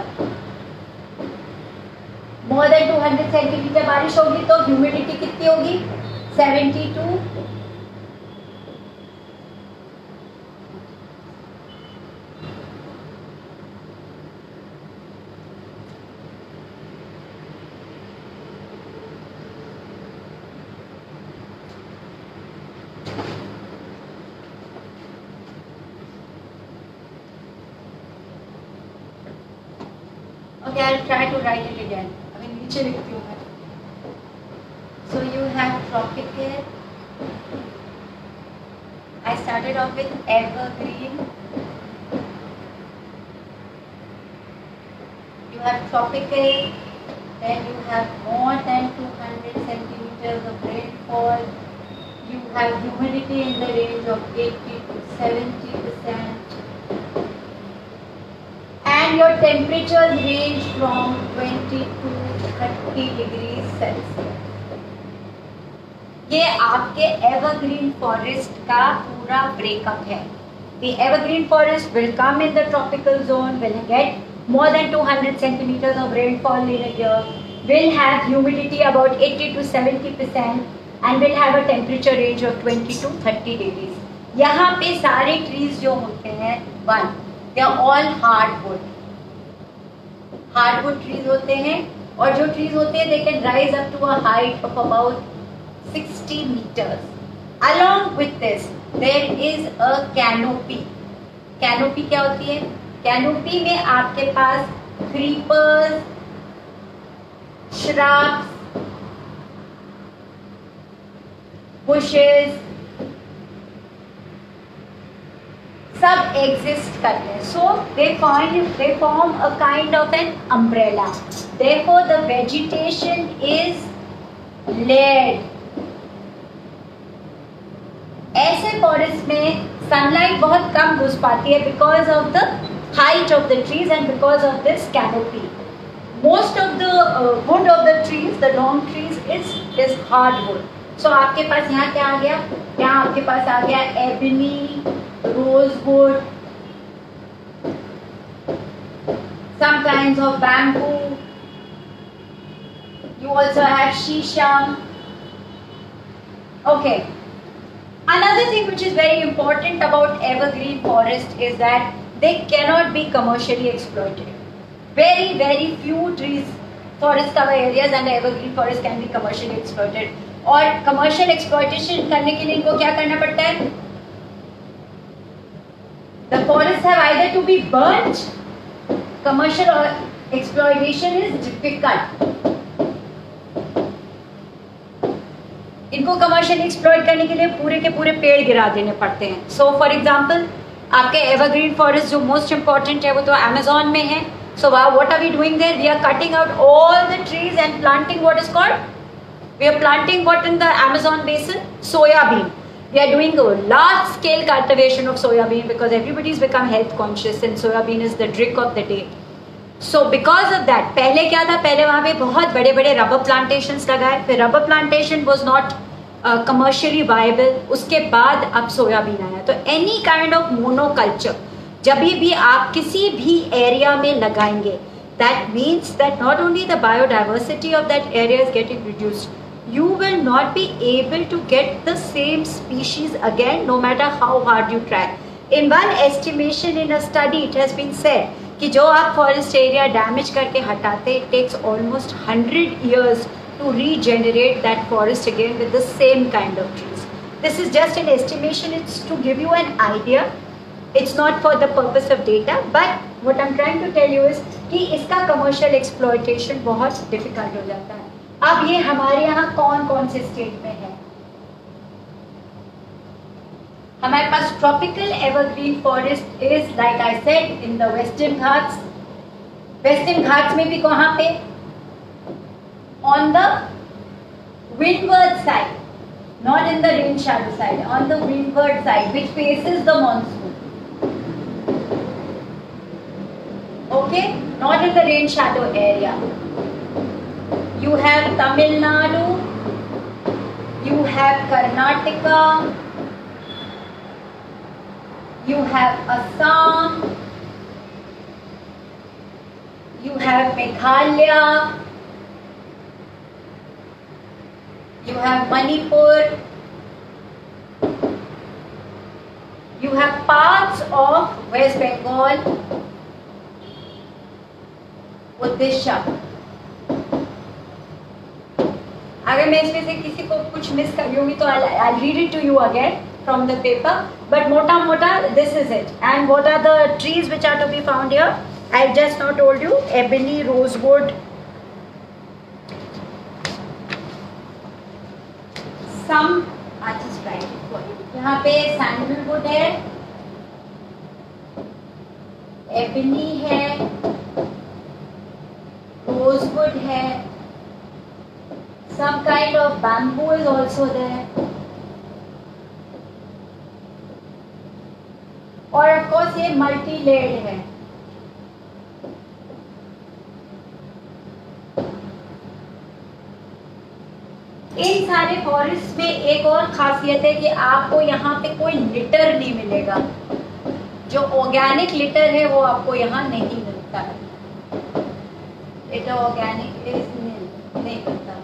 More than 200 centimetre बारिश होगी तो ह्यूमिडिटी कितनी होगी? 72. Okay, I'll try to write it again. I mean, नीचे लिखती हूँ मैं. So you have tropical. I started off with evergreen. You have tropical. Then you have more than 200 centimeters of rainfall. You have humidity in the range of 80 to 70%. And your temperatures range from 20 to 30 degrees Celsius. ये आपके evergreen forest का पूरा breakup है. The evergreen forest will come in the tropical zone, will get more than 200 centimeters of rainfall in a year, will have humidity about 80 to 70%, and will have a temperature range of 20 to 30 degrees. यहाँ पे सारे trees जो होते हैं, one, they are all hardwood. Hardwood trees होते हैं, और जो trees होते हैं, they can rise up to a height of about 60 meters. Along with this, there is a canopy. Canopy क्या होती है? Canopy में आपके पास creepers, shrubs, bushes सब exist करते हैं. So they form a kind of an umbrella. Therefore, the vegetation is layered. ऐसे forest में सनलाइट बहुत कम घुस पाती है because of the height of the trees and because of this canopy. Most of the wood of the trees, the long trees is hardwood. So आपके पास यहाँ क्या आ गया? यहाँ आपके पास आ गया ebony, rosewood, some kinds of bamboo. You also have shisham. Okay. Another thing which is very important about evergreen forest is that they cannot be commercially exploited. Very, very few trees, forest cover areas and evergreen forest can be commercially exploited. और commercial exploitation करने के लिए इनको क्या करना पड़ता है? The forests have either to be burnt. Commercial exploitation is difficult. इनको कमर्शियल एक्सप्लॉइट करने के लिए पूरे के पूरे पेड़ गिरा देने पड़ते हैं. सो फॉर एग्जांपल आपके एवरग्रीन फॉरेस्ट जो मोस्ट इंपॉर्टेंट है वो तो अमेज़न में है. So what are we doing there? We are cutting out all the trees and planting what is called, we are planting what in the Amazon basin? Soybean. We are doing a large scale cultivation of soybean because everybody has become health conscious and soybean is the drink of the day. So because of that, पहले क्या था? पहले वहाँ पे बहुत बड़े बड़े rubber plantations लगाए, फिर rubber plantation was not commercially viable. उसके बाद अब सोयाबीन आया. तो any kind of monoculture जब भी आप किसी भी एरिया में लगाएंगे, that means that not only the biodiversity of that area is getting reduced, you will not be able to get the same species again no matter how hard you try. In one estimation in a study it has been said कि जो आप forest area damage करके हटाते, it takes almost 100 years to regenerate that forest again with the same kind of trees. This is just an estimation. It's to give you an idea. It's not for the purpose of data, but what I'm trying to tell you is कि इसका commercial exploitation बहुत difficult हो जाता है. अब ये हमारे यहाँ कौन कौन से स्टेट में है? हमारे पास tropical evergreen forest is like I said in the Western Ghats. Western Ghats में भी कहाँ पे? On the windward side, not in the rain shadow side, on the windward side which faces the monsoon. Okay, not in the rain shadow area. You have Tamil Nadu, you have Karnataka, you have Assam, you have Meghalaya, you have Manipur, you have parts of West Bengal, Odisha. अगर मैं इसमें से किसी को कुछ miss कर रही होंगी तो I'll read it to you again from the paper, but मोटा मोटा this is it. And what are the trees which are to be found here? I just now told you ebony, rosewood, some. I just write it for you. यहाँ पे sandalwood है, ebony है, rosewood है. Some kind of bamboo is also there. और of course ये multi-layered है. सारे forest में एक और खासियत है कि आपको यहाँ पे कोई लिटर नहीं मिलेगा, जो ऑर्गेनिक लिटर है वो आपको यहाँ नहीं मिलता है, लिटर ऑर्गेनिक नहीं मिलता।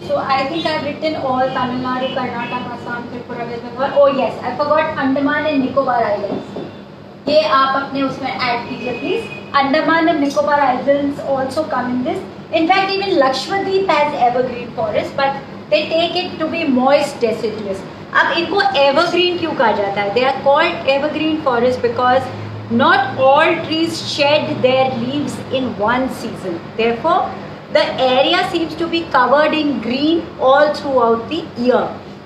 So I think I've written all Tamil Nadu, Karnataka, Assam, Tripura, West Bengal. Oh yes, I forgot Andaman and Nicobar Islands. ये आप अपने उसमें ऐड कीजिए please. Andaman and Nicobar Islands also come in this. In fact, even Lakshadweep has evergreen forest, but they take it to be moist deciduous. अब इनको evergreen क्यों कहा जाता है? They are called evergreen forest because not all trees shed their leaves in one season. Therefore, the area seems to be covered in green all throughout the year.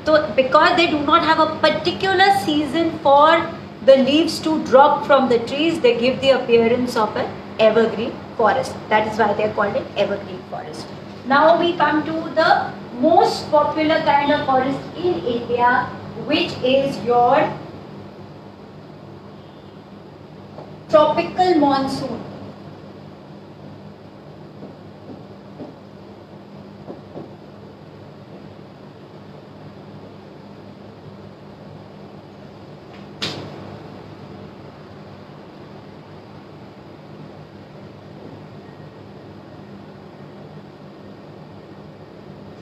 So because they do not have a particular season for the leaves to drop from the trees, they give the appearance of an evergreen forest. That is why they are called an evergreen forest. Now we come to the most popular kind of forest in India, which is your tropical monsoon.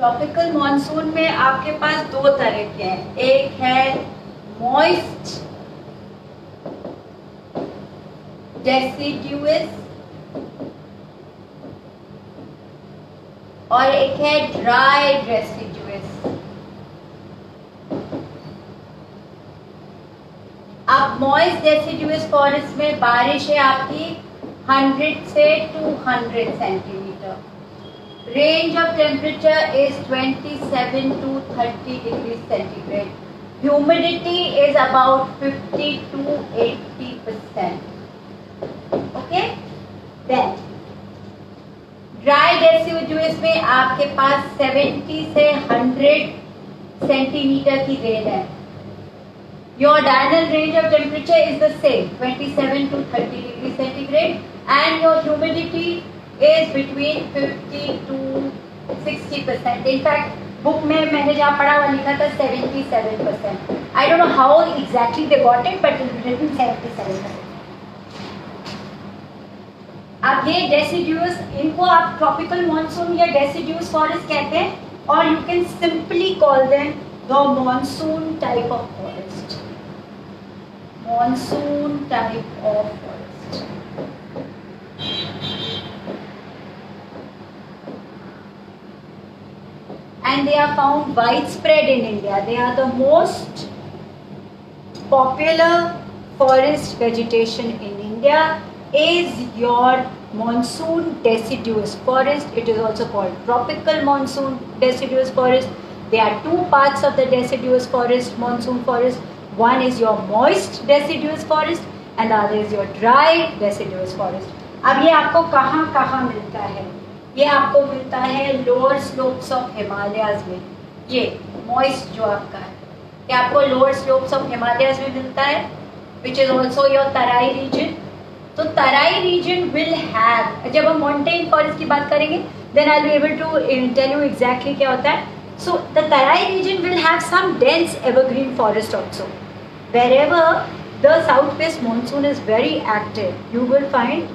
Tropical monsoon में आपके पास दो तरह के हैं, एक है moist deciduous और एक है ड्राई डेसिड्यूअस. अब मॉइस्ट डेसिड्यूअस फॉरेस्ट में बारिश है आपकी 100 से 200 centimetre. Range of temperature is 27 to 30 degrees centigrade. Humidity is about 50 to 80%. Okay? Then, dry deciduous में आपके पास 70 से 100 सेंटीमीटर की रेंज है. Your diurnal range of temperature is the same, 27 to 30 degrees centigrade, and your humidity is between 50 to 60%. In fact, book में मैंने जहाँ पढ़ा हुआ लिखा था 77%. I don't know how exactly they got it, but it's written 77%. अब ये deciduous, इनको आप tropical monsoon या deciduous forest कहते हैं, और you can simply call them the monsoon type of forest. Monsoon type of forest. And they are found widespread in India. They are the most popular forest vegetation in India is your monsoon deciduous forest. It is also called tropical monsoon deciduous forest. There are two parts of the deciduous forest, monsoon forest. One is your moist deciduous forest and the other is your dry deciduous forest. अब ये आपको कहाँ कहाँ मिलता है? ये आपको मिलता है लोअर स्लोप्स ऑफ हिमालयाज में. ये मॉइस्ट जो आपका है ये आपको लोअर स्लोप्स ऑफ हिमालयाज में मिलता है, which is also your Terai region. तो तराई रीजन विल हैव, जब हम माउंटेन फॉरेस्ट की बात करेंगे then I will be able to tell you exactly क्या होता है. So the Terai region will have some dense evergreen forest also. Wherever the south west monsoon is very active you will find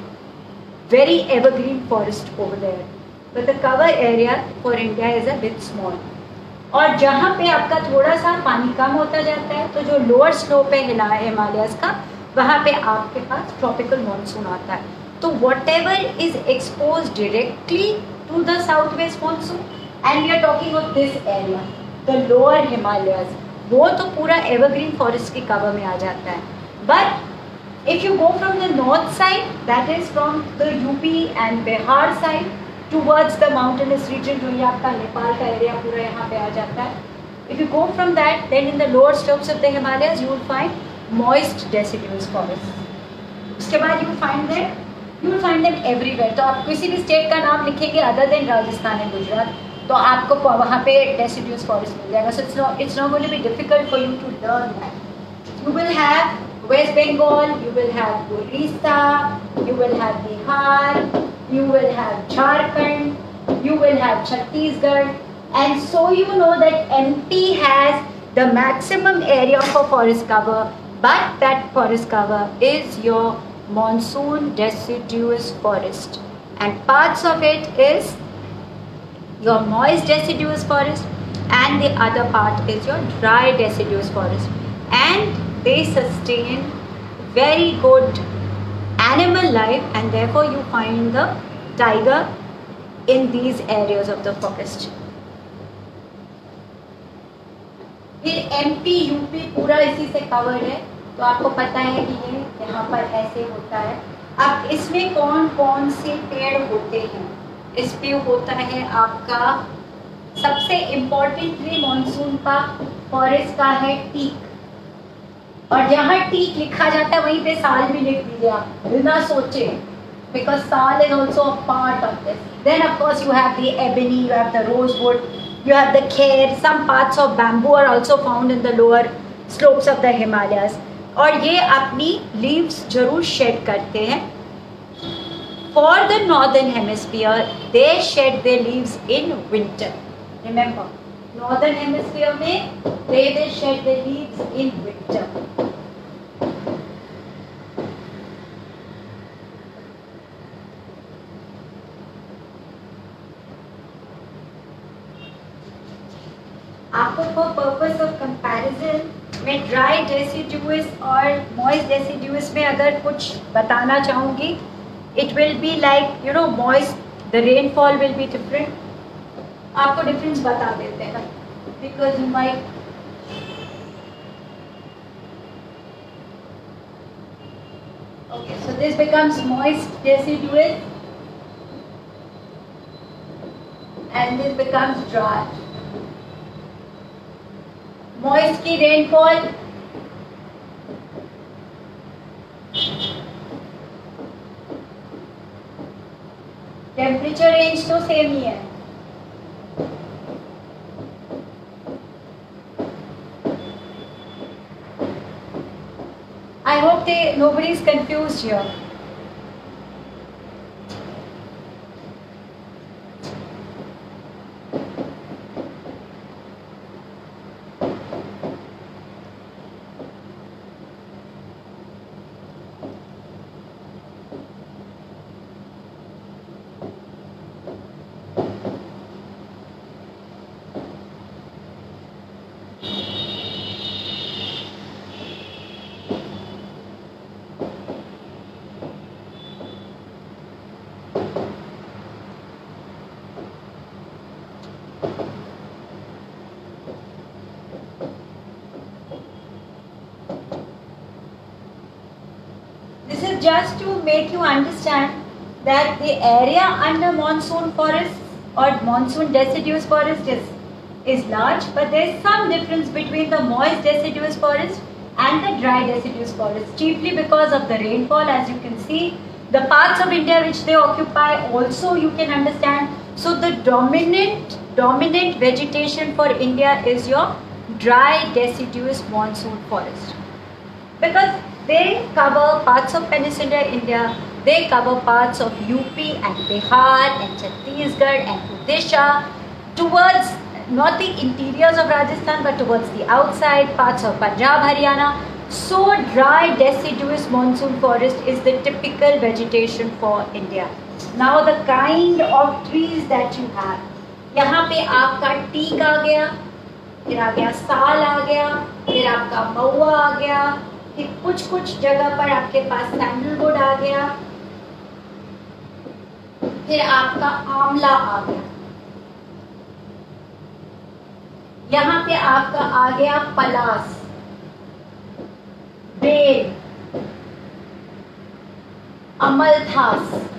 very evergreen forest over there, but the cover area for India is a bit small. और जहाँ पे आपका थोड़ा सा पानी कम होता जाता है तो जो लोअर स्लोप है हिमालयाज का वहाँ पे आपके पास ट्रॉपिकल मॉनसून आता है. तो whatever is exposed directly to the southwest monsoon and we are talking of this area, the lower Himalayas, वो तो पूरा evergreen forest के cover में आ जाता है. But if you go from the north side, that is from the UP and Bihar side towards the mountainous region, जो ये आपका नेपाल का एरिया पूरा यहाँ पे आ जाता है. If you go from that, then in the lower slopes of the Himalayas, you will find moist deciduous forests. उसके बाद you will find them everywhere. तो आप किसी भी स्टेट का नाम लिखेंगे other than Rajasthan and Gujarat, तो आपको वहाँ पे deciduous forest मिल जाएगा. So it's not going to be difficult for you to learn that. You will have West Bengal, you will have Orissa, you will have Bihar, you will have Jharkhand, you will have Chhattisgarh, and so you know that MP has the maximum area for forest cover, but that forest cover is your monsoon deciduous forest, and parts of it is your moist deciduous forest and the other part is your dry deciduous forest, and they sustain very good animal life, and therefore you find the tiger in these areas of the forest. फिर MP UP पूरा इसी से cover है, तो आपको पता है कि ये यहाँ पर ऐसे होता है. अब इसमें कौन कौन से पेड़ होते हैं? इसमें होता है आपका सबसे इम्पोर्टेंटली मानसून का फॉरेस्ट का है टीक, और जहाँ टीक लिखा जाता है वहीं पे साल भी लिख दीजिए आप, बिना सोचे, because साल is also a part of this. Then of course you have the ebony, you have the rosewood, you have the kher, some parts of bamboo are also found in the lower slopes of the Himalayas, और ये अपनी leaves जरूर shed करते हैं. For the northern hemisphere, they shed their leaves in winter. Remember, northern hemisphere में they shed their leaves in winter. आपको for purpose of comparison मैं dry deciduous और moist deciduous में अगर कुछ बताना चाहूँगी, it will be like, you know, moist, the rainfall will be different. आपको difference बता देते हैं, because you might okay, so this becomes moist deciduous and this becomes dry. Moist की rainfall टेम्परेचर रेंज तो सेम ही है. I hope nobody is confused here. Just to make you understand that the area under monsoon forest or monsoon deciduous forest is large, but there is some difference between the moist deciduous forest and the dry deciduous forest, chiefly because of the rainfall. As you can see, the parts of India which they occupy also you can understand. So the dominant vegetation for India is your dry deciduous monsoon forest, because they cover parts of peninsular India, they cover parts of UP and Bihar and Chhattisgarh and Odisha, towards not the interiors of Rajasthan but towards the outside parts of Punjab, Haryana. So dry deciduous monsoon forest is the typical vegetation for India. Now the kind of trees that you have, यहाँ पे आपका teak आ गया, फिर आ गया साल आ गया, फिर आपका महुआ आ गया, फिर कुछ जगह पर आपके पास सैंडलवुड आ गया, फिर आपका आंवला आ गया, यहाँ पे आपका आ गया पलास, बेल, अमलथास.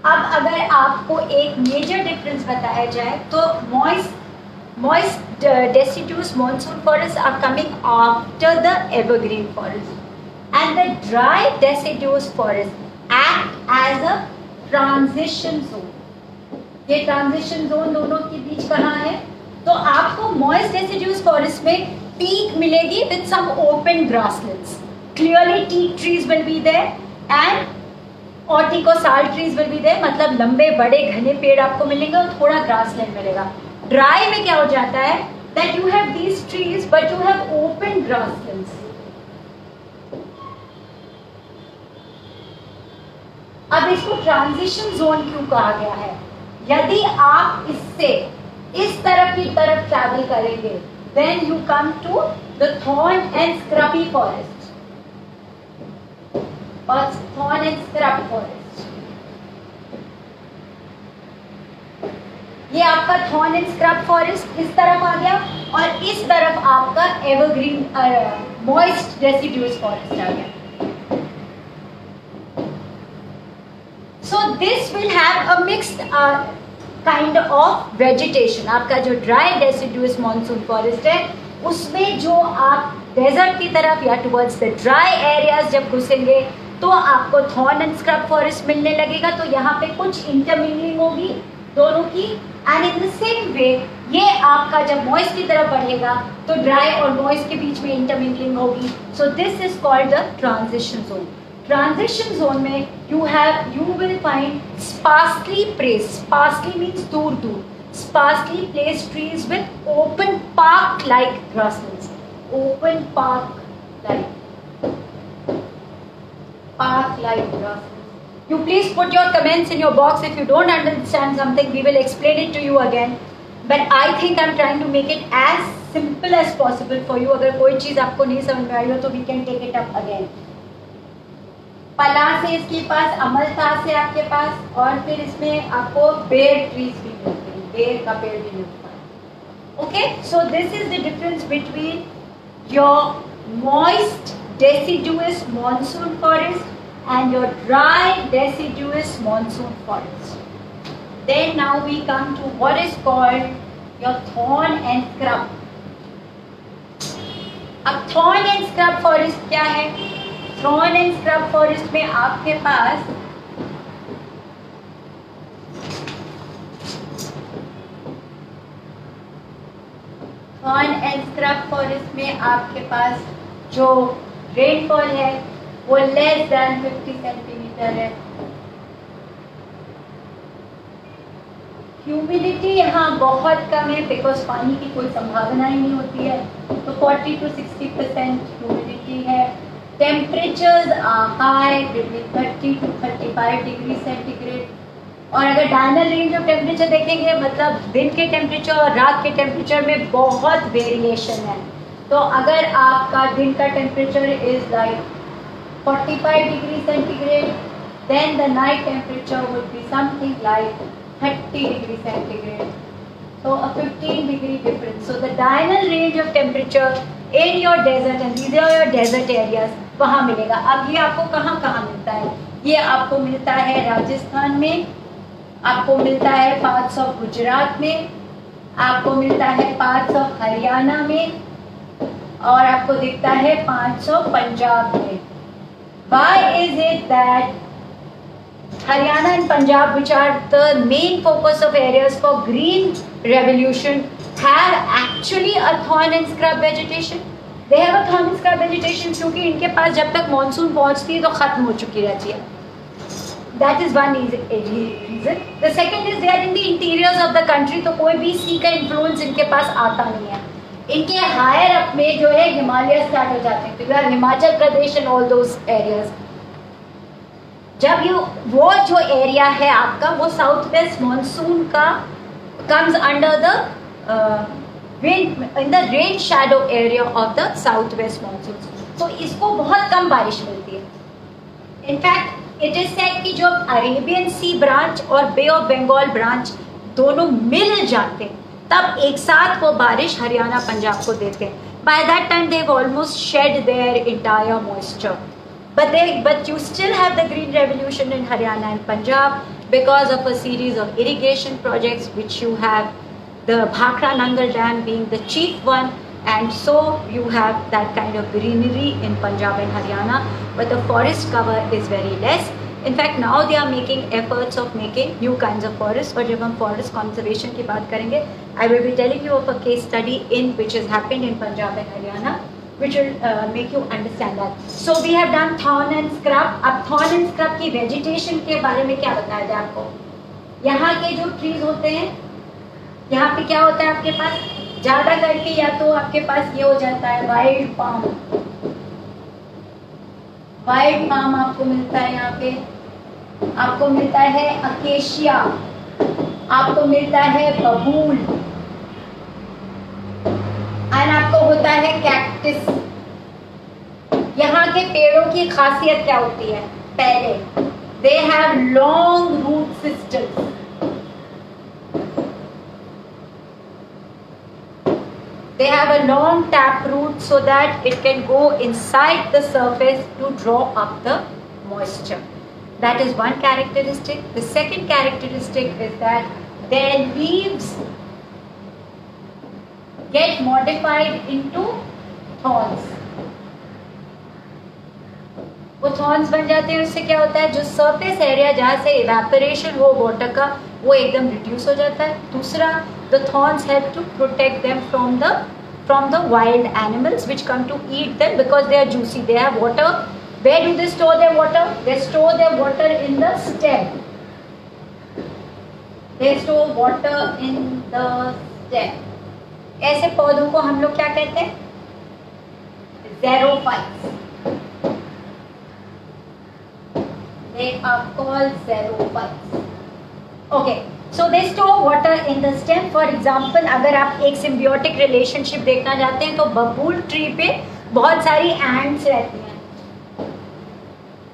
अब अगर आपको एक मेजर डिफरेंस बताया जाए तो moist deciduous monsoon forests are coming after the evergreen forest, and the dry deciduous forest act as a transition zone. ये transition zone दोनों के बीच कहाँ है? तो आपको मॉइस्ट डेसिड्यूस फॉरेस्ट में पीक मिलेगी with some open grasslands. Clearly teak trees will be there and ऑर्टिकोसाल ट्रीज विल बी देयर, मतलब लंबे बड़े घने पेड़ आपको मिलेंगे और थोड़ा ग्रासलैंड मिलेगा. ड्राई में क्या हो जाता है that you have these trees but you have open grasslands. अब इसको ट्रांजिशन जोन क्यों कहा गया है? यदि आप इससे इस तरफ की तरफ ट्रैवल करेंगे then you come to the thorn and scrubby forest or thorn and scrub forest. ये आपका थॉर्न एंड स्क्रब फॉरेस्ट इस तरफ आ गया और इस तरफ आपका एवरग्रीन मॉइस्ट डेसिड्यूस फॉरेस्ट आ गया. So this will have a mixed kind of vegetation. आपका जो ड्राई डेसिड्यूस मॉनसून फॉरेस्ट है उसमें जो आप डेजर्ट की तरफ या टुवर्ड्स द ड्राई एरियाज जब घुसेंगे तो आपको थॉर्न एंड स्क्रब फॉरेस्ट मिलने लगेगा. तो यहाँ पे कुछ इंटरमिंगलिंग होगी दोनों की. And in the same way ये आपका जब मॉइस्ट की तरफ बढ़ेगा तो ड्राई और मॉइस्ट के बीच में इंटरमिंगलिंग होगी. सो this is called the transition zone. Transition zone में you will find sparsely placed, sparsely means दूर दूर, sparsely placed trees with open park like grasslands, open park like grasslands. You please put your comments in your box if you don't understand something. We will explain it to you again. But I think I'm trying to make it as simple as possible for you. अगर कोई चीज़ आपको नहीं समझ में आई हो तो we can take it up again. पला से इसके पास, अमलता से आपके पास, और फिर इसमें आपको बेर ट्रीज भी मिलते हैं, बेर का पेड़ भी मिलता है. Okay, so this is the difference between your moist deciduous monsoon forest and your dry deciduous monsoon forest. Then now we come to what is called your thorn and scrub. अब thorn and scrub forest क्या है? Thorn and scrub forest में आपके पास जो rainfall है वो less than 50 centimetre है. Humidity यहाँ बहुत कम है बिकॉज पानी की कोई संभावना ही नहीं होती है. तो 40 to 60% ह्यूमिडिटी है. Temperatures are high between 30 to 35 degree centigrade. और अगर डायनल रेंज ऑफ टेम्परेचर देखेंगे मतलब दिन के टेम्परेचर और रात के टेम्परेचर में बहुत वेरिएशन है. तो अगर आपका दिन का temperature is like 45 degree centigrade then the night temperature would be something like 30 degree centigrade. So a 15 degree difference. So the diurnal range of temperature in your desert, and these are your desert areas, वहाँ मिलेगा. अब ये आपको कहाँ कहाँ मिलता है? ये आपको मिलता है राजस्थान में, आपको मिलता है पार्ट्स ऑफ गुजरात में, आपको मिलता है पार्ट्स ऑफ हरियाणा में, और आपको दिखता है पार्ट्स ऑफ पंजाब में. Why is it that Haryana and Punjab, which are the main focus of areas for green revolution, have actually a thorn and scrub vegetation? They have a thorn and scrub vegetation क्योंकि इनके पास जब तक monsoon पहुंचती है तो खत्म हो चुकी रहती है. That is one reason. The second is they are in the interiors of the country, तो कोई भी सी का इन्फ्लुएंस इनके पास आता नहीं है. इनके हायर अप में जो है हिमालय स्टार्ट हो जाते हैं, तो Himachal Pradesh and all those areas. जब वो जो एरिया है आपका वो साउथ वेस्ट मानसून का comes under the wind in the rain shadow area of the south west monsoon, तो इसको बहुत कम बारिश मिलती है. इनफैक्ट इट इज सेड कि जो अरेबियन सी ब्रांच और बे ऑफ बंगाल ब्रांच दोनों मिल जाते हैं तब एक साथ वो बारिश हरियाणा पंजाब को देते हैं. By that time they have almost shade their entire moisture. But you still have the green revolution in Haryana and Punjab because of a series of irrigation projects, which you have the Bhakra Nangal Dam being the chief one, and so you have that kind of greenery in Punjab and Haryana, but the forest cover is very less. In fact, now they are making efforts of making new kinds of forests. और जब हम forest conservation की बात करेंगे, I will be telling you of a case study in which has happened in Punjab and Haryana, which will make you understand that. So we have done thorn and scrub. अब thorn and scrub की vegetation के बारे में क्या बताया जाए आपको? यहाँ के जो trees होते हैं, यहाँ पे क्या होता है आपके पास? ज़्यादा करके या तो आपके पास ये हो जाता है वाइल्ड पाम. वाइल्ड पाम आपको मिलता है यहाँ पे, आपको मिलता है अकेशिया, आपको मिलता है बबूल, एंड आपको होता है कैक्टस. यहाँ के पेड़ों की खासियत क्या होती है? पहले they have long route systems. They have a long tap root so that it can go inside the surface to draw up the moisture. That is one characteristic. The second characteristic is that their leaves get modified into thorns. वो thorns बन जाते हैं. उससे क्या होता है? जो surface area जहाँ से evaporation हो water का, वो एकदम reduce हो जाता है. दूसरा, the thorns help to protect them from the wild animals which come to eat them because they are juicy. They have water. Where do they store their water? They store their water in the stem. They store water in the stem. ऐसे पौधों को हम लोग क्या कहते हैं? Xerophytes. They are called xerophytes. Okay. So they store water in the stem. For example, अगर आप एक symbiotic relationship देखना चाहते हैं तो बबूल ट्री पे बहुत सारी ants रहती हैं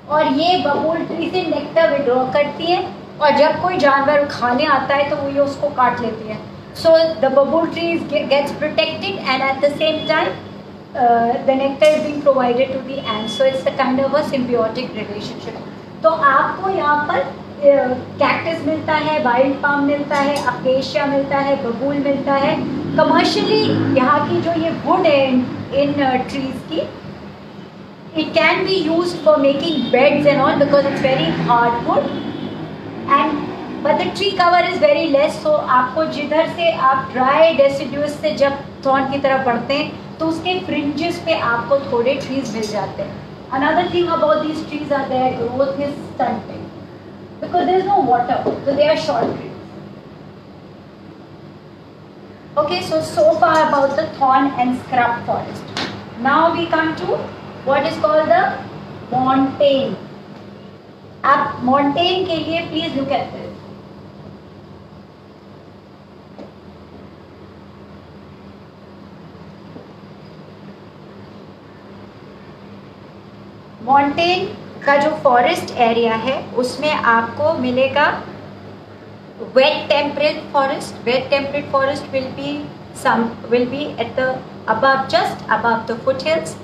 और ये बबूल ट्री से नेक्टर विड्रॉ करती है और जब कोई जानवर खाने आता है तो वो ये उसको काट लेती है. So the bubble tree gets protected and at the same time the nectar is being provided to the ants. So it's a kind of a symbiotic relationship. तो आपको यहाँ पर कैक्टस मिलता है, वाइल्ड पाम मिलता है, अकेशिया मिलता है, बबूल मिलता है. कमर्शियली यहाँ की जो ये वुड है इन ट्रीज की, it can be used for making beds and all because it's very hard wood and but the tree cover is very less. So आपको जिधर से आप ड्राई डेसिड्यूस से जब थॉर्न की तरफ बढ़ते हैं तो उसके फ्रिंजेस पे आपको थोड़े ट्रीज मिल जाते हैं. Another thing about these trees are their growth is stunted because there is no water, so they are short trees. Okay, so far about the thorn and scrub forest. Now we come to what is called the montane. अब montane के लिए please look at this. मॉन्टेन का जो forest area है उसमें आपको मिलेगा wet temperate forest. Wet temperate forest will be at the above, just above the foothills,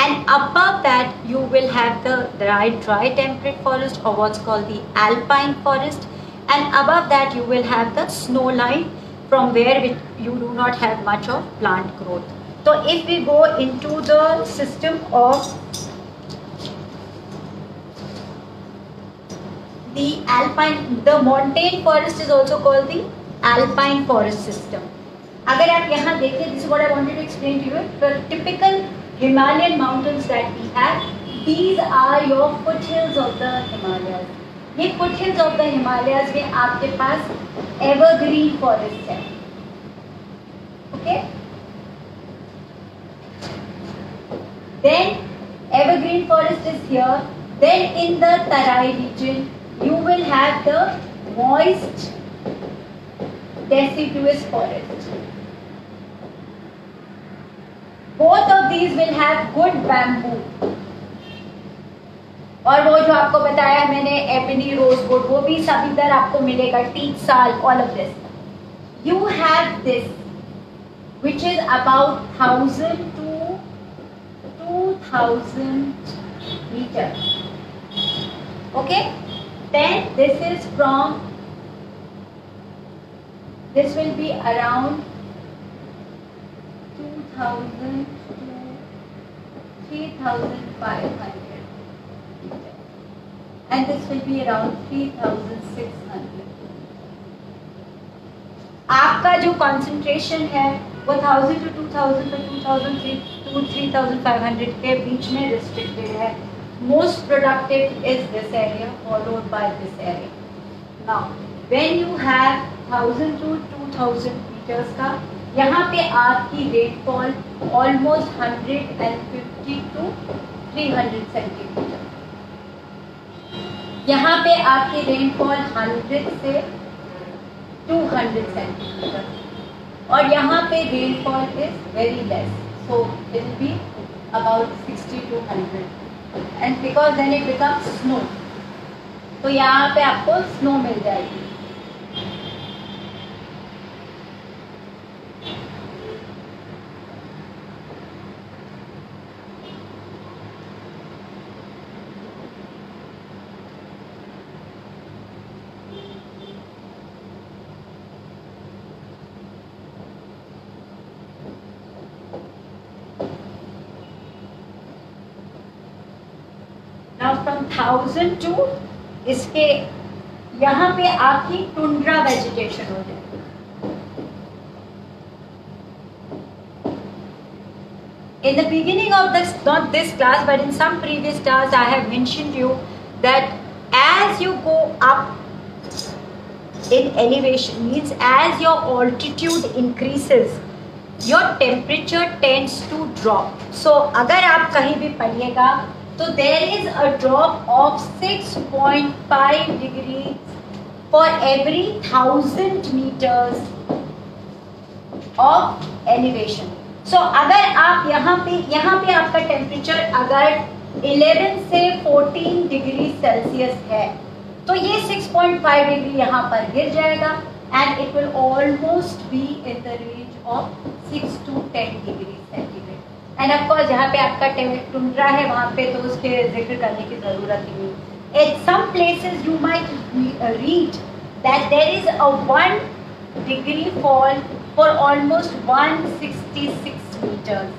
and above that you will have the dry temperate forest or what's called the alpine forest, and above that you will have the snow line from where you do not have much of plant growth. So if we go into the system of the montane forest is also called the alpine forest system. अगर आप यहाँ देखें, this is what I wanted to explain to you. The typical Himalayan mountains that we have, these are your foothills of the Himalayas. ये foothills of the Himalayas में आपके पास evergreen forest है. Okay? Then evergreen forest is here. Then in the Tarai region you will have the moist deciduous forest. Both of these will have good bamboo. और वो जो आपको बताया मैंने ebony rosewood, वो भी सब इधर आपको मिलेगा. teak sal, all of this. You have this which is about 1000 to 2000 meters. Okay? Then this is from, this will be around 2000 to 3500 meters. and this will be around 3600. आपका जो concentration है वो 1000 to 2000 to 2003 to 3500 के बीच में restricted है. Most productive is this area followed by this area. Now when you have 1000 to 2000 meters का, यहाँ पे आपकी rainfall almost 150 to 300 सेंटीमीटर. यहाँ पे आपकी रेनफॉल 100 से 200 सेंटीमीटर और यहाँ पे rainfall is very less, so it will be about 60 to 100 and because then it becomes snow, तो यहाँ पे आपको स्नो मिल जाएगी. From 1000 to इसके यहाँ पे आपकी टुंड्रा वेजिटेशन हो जाएगी. In the beginning of this, not this class, but in some previous class, I have mentioned you that as you go up in elevation, means as your altitude increases, your temperature tends to drop. So अगर आप कहीं भी पढ़िएगा तो there is a drop of 6.5 degrees for every 1000 meters of elevation. So अगर आप यहाँ पे आपका टेम्परेचर अगर 11 से 14 डिग्री सेल्सियस है तो ये 6.5 डिग्री यहाँ पर गिर जाएगा and it will almost be in the range of 6 to 10 degree centigrade. And of course जहाँ पे आपका टुंड्रा है वहाँ पे तो उसके जिक्र करने की जरूरत ही नहीं. At some places you might read that there is a 1 degree fall for almost 166 metres.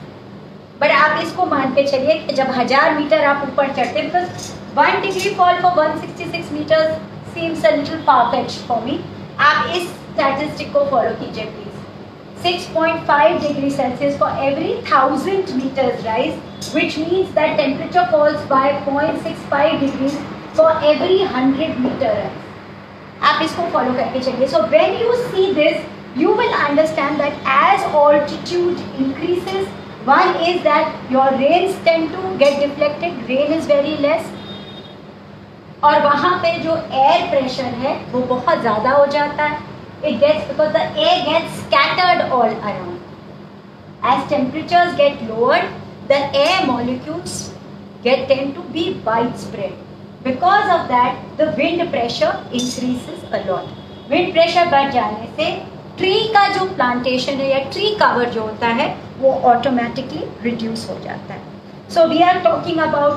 But आप इसको मान के चलिए कि जब 1000 मीटर आप ऊपर चढ़ते हैं, because 1 degree fall for 166 metres seems a little far fetched for me. आप इस स्टैटिस्टिक को फॉलो कीजिए please. 6.5 degrees Celsius for every 1000 meters rise, which means that temperature falls by 0.65 degrees for every 100 meter rise. आप इसको follow करके चलिए. So when you see this, you will understand that as altitude increases, one is that your rains tend to get deflected. Rain is very less. और वहाँ पे जो air pressure है वो बहुत ज़्यादा हो जाता है. It gets, because the air gets scattered all around. As temperatures get lowered, the air molecules tend to be widespread. Because of that, the wind pressure increases a lot. Wind pressure बढ़ जाने से tree का जो plantation है या tree cover जो होता है वो automatically reduce हो जाता है. So we are talking about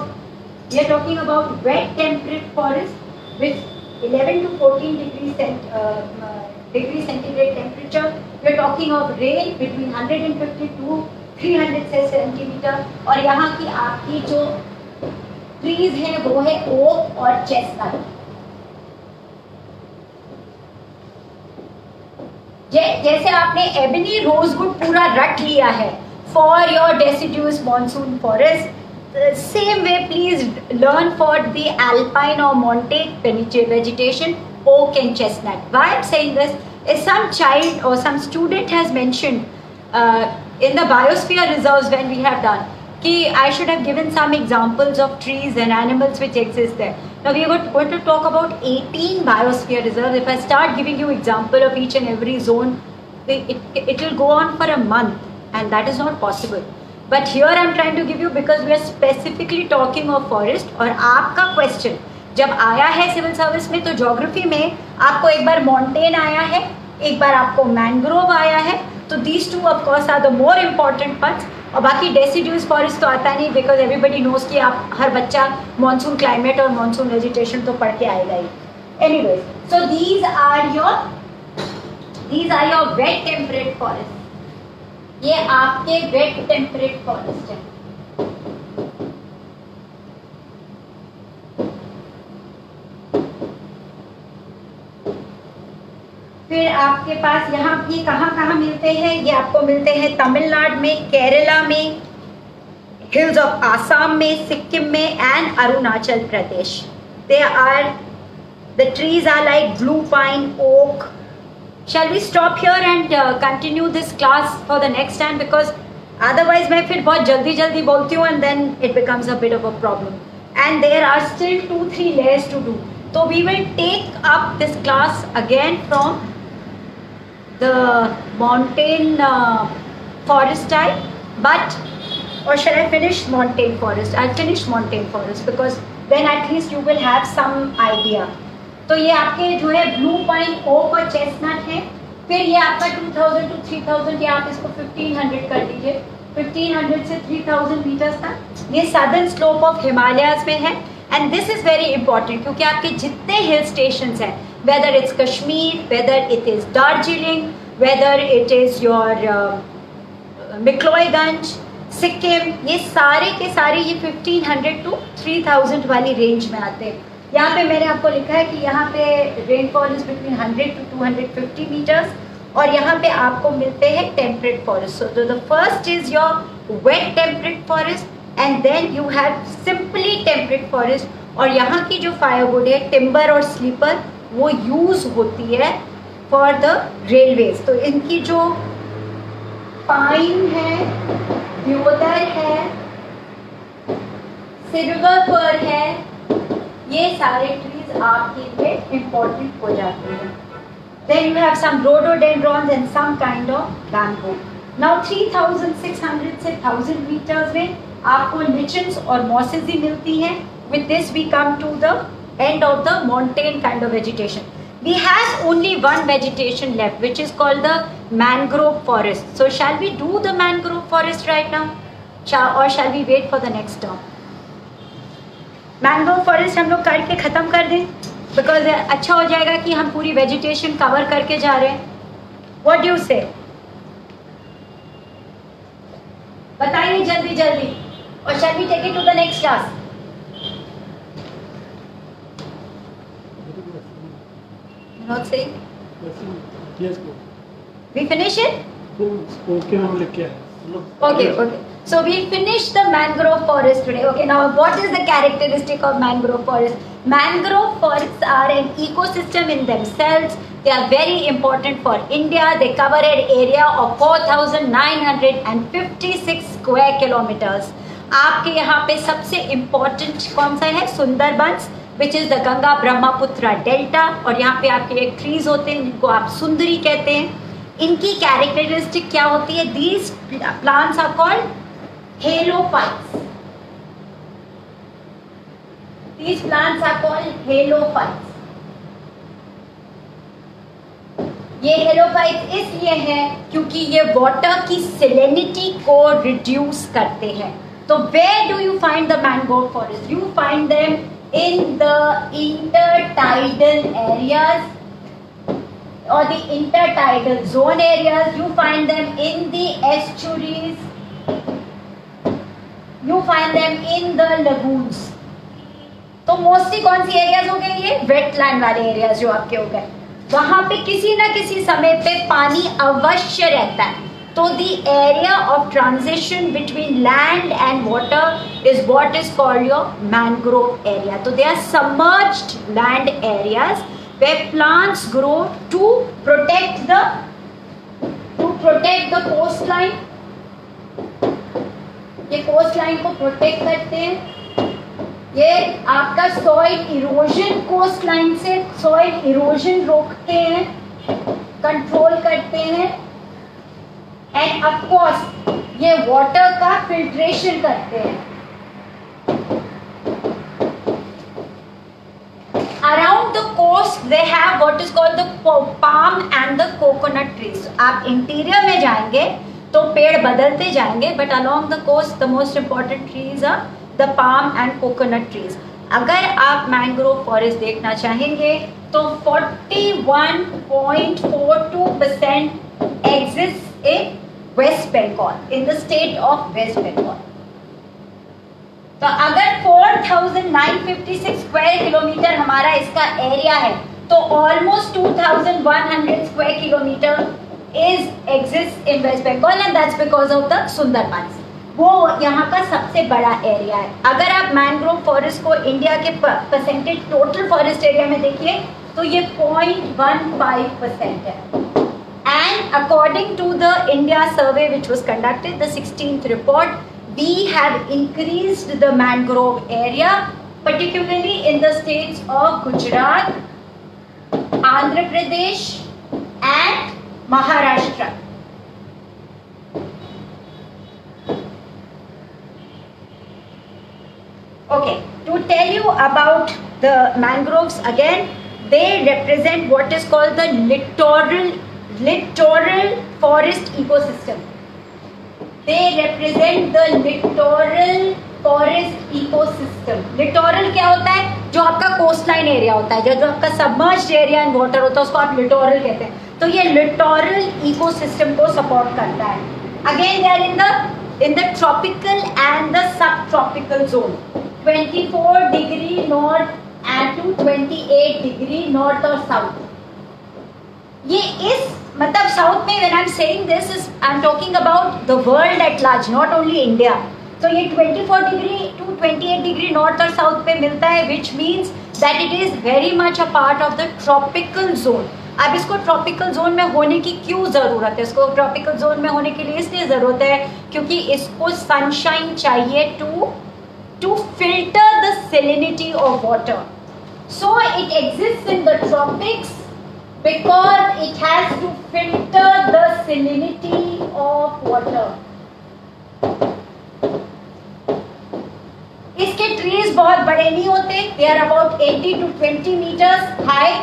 wet temperate forest with 11 to 14 degree centigrade temperature. We are talking of rain between 150 to 300 centimetre. और यहाँ की आपकी जो ट्रीज है वो है ओक और चेस्टनट. जैसे आपने एबनी रोजवुड पूरा रट लिया है for your deciduous monsoon forest, same way please learn for the alpine or montane vegetation, oak and chestnut. Why I'm saying this is some child or some student has mentioned in the biosphere reserves when we have done कि I should have given some examples of trees and animals which exist there. Now we are going to talk about 18 biosphere reserves. If I start giving you example of each and every zone, it will go on for a month and that is not possible. But here I am trying to give you because we are specifically talking of forest. और आपका question जब आया है civil service में तो geography में आपको एक बार मॉन्टेन आया है, एक बार आपको मैंग्रोव आया है, तो these two of course are the more important parts. और बाकी डेसिड्यूस फॉरेस्ट तो आता नहीं बिकॉज एवरीबडी नोज कि आप हर बच्चा मॉनसून क्लाइमेट और मॉनसून वेजिटेशन तो पढ़ के आएगा ही. Anyways, so these are your wet temperate forest. ये आपके वेट टेम्परेट फॉरेस्ट है. फिर आपके पास यहाँ ये कहाँ कहाँ मिलते हैं, ये आपको मिलते हैं तमिलनाडु में, केरला में, हिल्स ऑफ आसाम में, सिक्किम में and Arunachal Pradesh. They are the trees are like blue pine, oak. Shall we stop here and continue this class for the next time, because otherwise मैं फिर बहुत जल्दी जल्दी बोलती हूँ and then it becomes a bit of a problem and there are still 2-3 layers to do. So we will take up this class again from the mountain forest type, but or shall I finish mountain forest? I'll finish mountain forest because then at least you will have some idea. तो ये आपके जो है blue pine, okay और chestnut है. फिर ये आपका 2000 to 3000, या आप इसको 1500 कर दीजिए, 1500 से 3000 मीटर्स तक ये सदर्न स्लोप ऑफ हिमालयाज में है. And this is very important क्योंकि आपके जितने हिल स्टेशन हैं, whether it's Kashmir, whether it is Darjeeling, whether it is your McLeodganj, Sikkim, ये सारे के सारे ये 1500 to 3000 वाली रेंज में आते हैं. यहाँ पे मैंने आपको लिखा है कि यहाँ पे rainfall is between 100 to 250 metres और यहाँ पे आपको मिलते हैं temperate forest. So the first is your wet temperate forest and then you have simply temperate forest. और यहाँ की जो फायरवुड है, टिम्बर और स्लीपर, वो यूज होती है फॉर द रेलवेज. तो इनकी जो पाइन है, देवदार है, सिल्वर फर है, ये सारे ट्रीज आपके लिए इम्पोर्टेंट हो जाते हैं. Then you have some rhododendrons and some kind of bamboo. Now 3600 से 1000 मीटर्स में आपको लिचन्स और मॉसेस ही मिलती हैं. With this we come to the end of the mountain kind of vegetation. We have only one vegetation left which is called the mangrove forest. So shall we do the mangrove forest right now और shall we wait for the next term? Mangrove forest हम लोग करके ख़त्म कर दें, because अच्छा हो जाएगा कि हम पूरी वेजिटेशन कवर करके जा रहे हैं. व्हाट डू यू से? बताइए जल्दी जल्दी, और shall we take it to the next class? Not saying? Yes, go. We finish it? Okay, हम लिख के आए. Okay, okay. So we finished the mangrove forest today. Okay, now what is the characteristic of mangrove forest? Mangrove forests are an ecosystem in themselves. They are very important for India. They cover an area of 4,956 square kilometers. आपके यहाँ पे सबसे important कौन सा है? Sundarbans, which is the Ganga Brahmaputra delta. और यहाँ पे आपके एक ट्रीज होते हैं जिनको आप सुंदरी कहते हैं. इनकी कैरेक्टरिस्टिक क्या होती है? These plants are called halophytes. These plants are called halophytes. ये halophytes इसलिए हैं क्योंकि ये वाटर की salinity को रिड्यूस करते हैं. तो where do you find the mangrove forest? You find them in the intertidal areas or the intertidal zone areas. You find them in the estuaries. You find them in the lagoons. तो mostly कौन सी areas हो गए? ये wetland वाले areas जो आपके हो गए. वहां पे किसी ना किसी समय पे पानी अवश्य रहता है. तो the area of transition between land and water is what is called your mangrove area. तो they are submerged land areas where plants grow to protect the coastline. ये कोस्टलाइन को प्रोटेक्ट करते हैं. ये आपका सॉइल इरोजन, कोस्टलाइन से soil erosion रोकते हैं, कंट्रोल करते हैं. एंड ऑफ कोर्स ये वाटर का फिल्ट्रेशन करते हैं. Around the coast they have what is called the palm and the coconut trees. आप इंटीरियर में जाएंगे तो पेड़ बदलते जाएंगे, but along the coast the most important trees are the palm and coconut trees. अगर आप मैंग्रोव फॉरेस्ट देखना चाहेंगे तो 41.42% exists in West Bengal, in the state of West Bengal. तो अगर 4,956 स्क्वायर किलोमीटर हमारा इसका एरिया है तो almost 2100 square kilometre exists in West Bengal and that's because of the Sundarbans. वो यहाँ का सबसे बड़ा एरिया है. अगर आप मैंग्रोव फॉरेस्ट को इंडिया के परसेंटेज टोटल फॉरेस्ट एरिया में देखिए तो ये 0.15% है. And according to the India survey which was conducted, the 16th report, we have increased the mangrove area, particularly in the states of Gujarat, Andhra Pradesh and Maharashtra. Okay, to tell you about the mangroves again, they represent what is called the littoral forest ecosystem. They represent the littoral forest ecosystem. Littoral क्या होता है? जो आपका coastline area होता है, जो आपका submerged area and water होता है, उसको आप लिटोरल कहते हैं. तो ये लिटोरल इकोसिस्टम को सपोर्ट करता है. Again they are in the tropical and the sub tropical zone. 24 degree north and to 28 degree north और साउथ. ये इस मतलब साउथ में when I am saying this is I am talking about the world at large, not only India. तो ये 24 degree to 28 degree north और south पे मिलता है, which means that it is very much a part of the tropical zone. अब इसको tropical zone में होने की क्यों जरूरत है? इसको ट्रॉपिकल जोन में होने के लिए इसलिए जरूरत है क्योंकि इसको सनशाइन चाहिए to filter the salinity of water. So it exists in the tropics because it has to filter the salinity of water. इसके ट्रीज बहुत बड़े नहीं होते. They are about 80 to 20 meters high.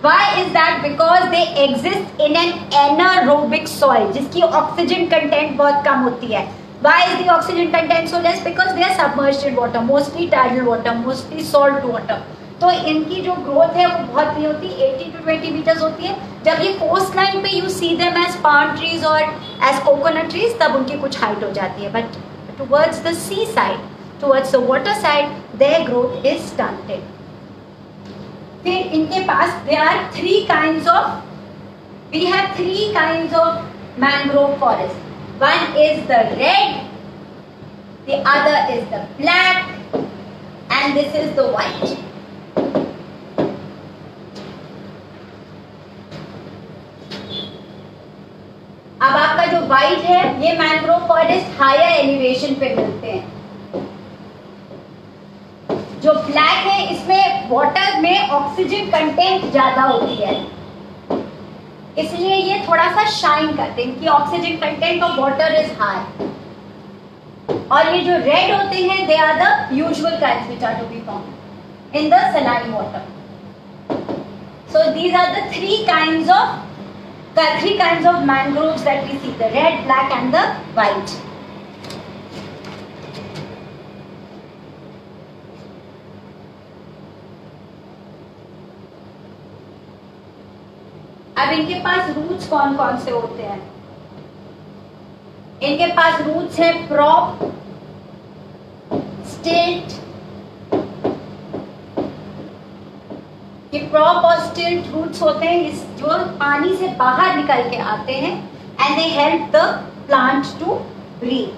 Why is that? Because they exist in an anaerobic soil, जिसकी oxygen content बहुत कम होती है. Why is the oxygen content so less? Because they are submerged in water, mostly tidal water, mostly salt water. तो इनकी जो growth है वो बहुत नहीं होती, 80 to 20 meters होती है. जब ये कोस्ट लाइन पे you see them as palm trees और एज कोकोनट ट्रीज, तब उनकी कुछ हाइट हो जाती है. But towards the sea side, towards the water side, their growth is stunted. फिर इनके पास there are three kinds of mangrove forest. One is the red, the other is the black, and this is the white. अब आपका जो white है, ये mangrove forest higher elevation पे मिलते हैं. जो ब्लैक है, इसमें वाटर में ऑक्सीजन कंटेंट ज्यादा होती है, इसलिए ये थोड़ा सा शाइन करते हैं. इनकी oxygen content of water is high. और ये जो रेड होते हैं, they are the usual kinds which are to be found in the saline water. So these are the three kinds of mangroves that we see: the red, black and the white. अब इनके पास roots कौन कौन से होते हैं? इनके पास roots है prop, स्टिल्ट. ये प्रॉप और स्टिल्ट रूट्स होते हैं इस जो पानी से बाहर निकल के आते हैं and they help the plant to breathe.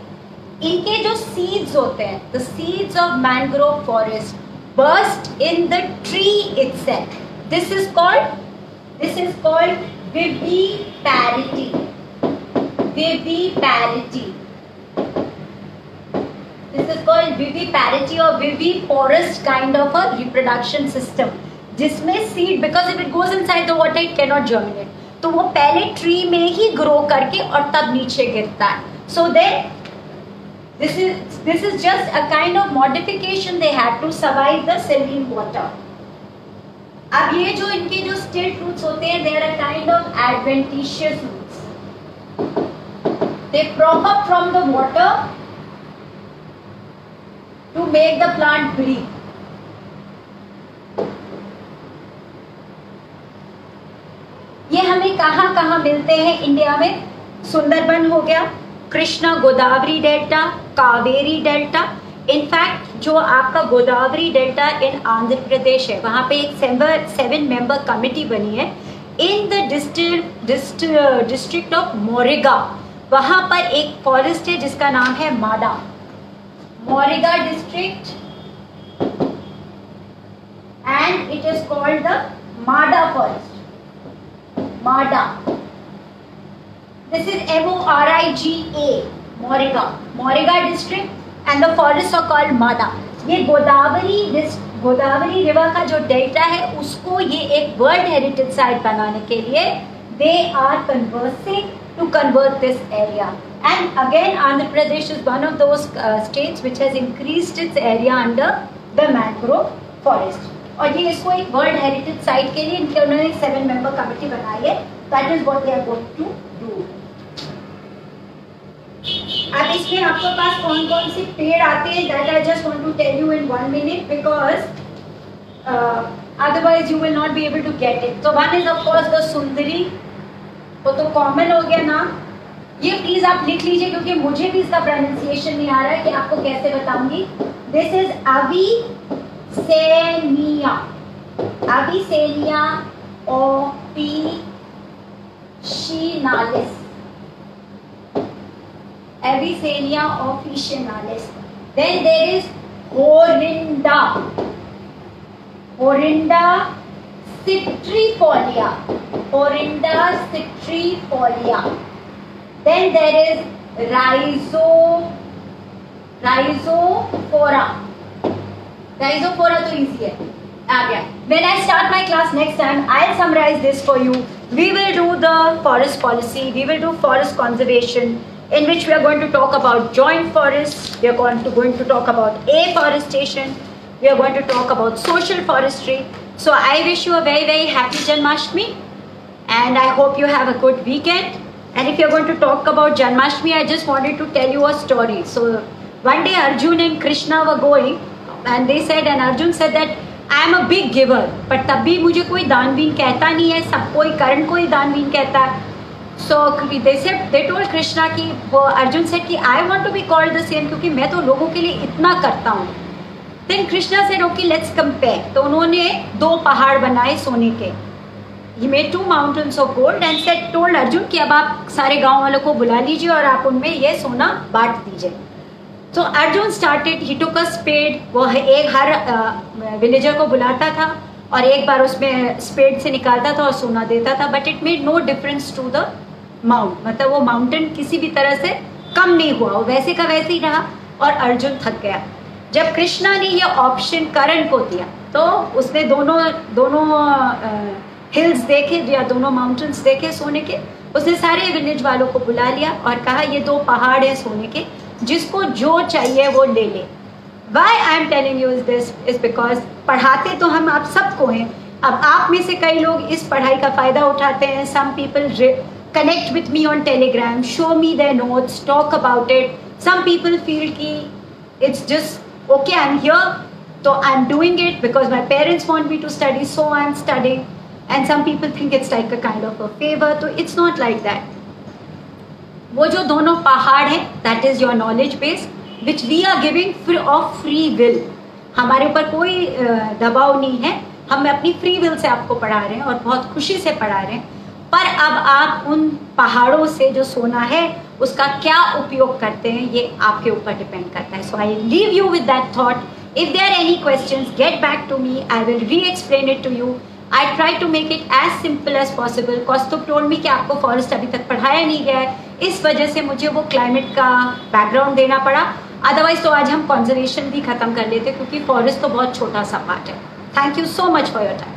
इनके जो सीड्स होते हैं, the seeds of mangrove forest burst in the tree itself. This is called viviparity. This is called viviparity or viviporous kind of a reproduction system, जिसमें seed, because if it goes inside the water it cannot germinate. तो वो पहले tree में ही grow करके और तब नीचे गिरता है. So then this is just a kind of modification they had to survive the saline water. अब ये जो इनके जो स्टिल्ट रूट्स होते हैं, they are a kind of adventitious roots. They prop up from the water to make the plant breathe. ये हमें कहाँ कहाँ मिलते हैं इंडिया में? सुंदरबन हो गया, Krishna Godavari delta, Kaveri delta. In fact जो आपका गोदावरी डेल्टा इन आंध्र प्रदेश है, वहाँ पे एक 7 मेंबर कमेटी बनी है इन द डिस्ट्रिक्ट ऑफ मोरेगा। वहाँ पर एक फॉरेस्ट है जिसका नाम है माडा, मोरेगा district, and it is called the Mada forest. Mada. This is MORIGA, Morega. Morega district, and the forests are called Mada. ये गोदावरी रिवर का जो डेल्टा है उसको ये एक वर्ल्ड हेरिटेज साइट बनाने के लिए they are conversing to convert this area. And again Andhra Pradesh is one of those states which has increased its area under the mangrove forest. और ये इसको एक वर्ल्ड हेरिटेज साइट के लिए इनके उन्होंने 7 मेंबर कमेटी बनाई है। That is what they are going to do. अब इसमें आपके पास कौन कौन से पेड़ आते हैं, that I just want to tell you in 1 minute because otherwise you will not be able to get it. तो one is of course the sundari, वो तो कॉमन हो गया ना, ये प्लीज आप लिख लीजिए क्योंकि मुझे भी इसका प्रोनाउंसिएशन नहीं आ रहा है कि आपको कैसे बताऊंगी। This is Avicennia officinalis. Avicennia officinalis. Then there is Horinda citrifolia. Horinda citrifolia. Then there is Rhizophora. Rhizophora तो easy है, आ गया। When I start my class next time, I'll summarize this for you. We will do the forest policy. We will do forest conservation, in which we are going to talk about joint forests. We are going to talk about afforestation. We are going to talk about social forestry. So I wish you a very, very happy Janmashtami, and I hope you have a good weekend. And if you are going to talk about Janmashtami, I just wanted to tell you a story. So one day Arjun and Krishna were going. And they said, and Arjun said that I am a big giver, but तब भी मुझे कोई दानवीन कहता नहीं है, सब कोई कर्ण को ही दानवीन कहता है। So they told Krishna कि वो Arjun said कि I want to be called the same क्योंकि मैं तो लोगों के लिए इतना करता हूँ। Then Krishna said, okay, let's compare. तो उन्होंने 2 पहाड़ बनाए सोने के। He made 2 mountains of gold and told Arjun कि अब आप सारे गाँव वालों को बुला लीजिए और आप उनमें ये सोना बांट दीजिए। So Arjun started, he took a spade, वो एक हर विलेजर को बुलाता था और एक बार उसमें स्पेड से निकालता था और सोना देता था, but it made no difference to the mount, मतलब वो माउंटेन किसी भी तरह से कम नहीं हुआ, वो वैसे का वैसे ही रहा और अर्जुन थक गया। जब कृष्णा ने ये ऑप्शन करण को दिया तो उसने दोनों हिल्स देखे या दोनों माउंटेन्स देखे सोने के, उसने सारे विलेज वालों को बुला लिया और कहा ये 2 पहाड़ है सोने के, जिसको जो चाहिए वो ले ले। Why I am telling you this is because पढ़ाते तो हम आप सबको हैं, अब आप में से कई लोग इस पढ़ाई का फ़ायदा उठाते हैं। Some people connect with me on Telegram, show me their notes, talk about it. Some people feel कि it's just okay, I'm here, so I'm doing it because my parents want me to study, so I'm studying. And some people think it's like a kind of a favor, so it's not like that. वो जो दोनों पहाड़ हैं, that is your knowledge base, which we are giving of free will. हमारे ऊपर कोई दबाव नहीं है, हम अपनी फ्री विल से आपको पढ़ा रहे हैं और बहुत खुशी से पढ़ा रहे हैं। पर अब आप उन पहाड़ों से जो सोना है उसका क्या उपयोग करते हैं ये आपके ऊपर डिपेंड करता है। So I leave you with that thought. If there are any questions, get back to me, I will reexplain it to you. I try to make it as simple as possible. Kaustubh told me कि आपको forest अभी तक पढ़ाया नहीं गया है, इस वजह से मुझे वो क्लाइमेट का बैकग्राउंड देना पड़ा। अदरवाइज तो आज हम कंजर्वेशन भी खत्म कर लेते क्योंकि फॉरेस्ट तो बहुत छोटा सा पार्ट है। Thank you so much for your time.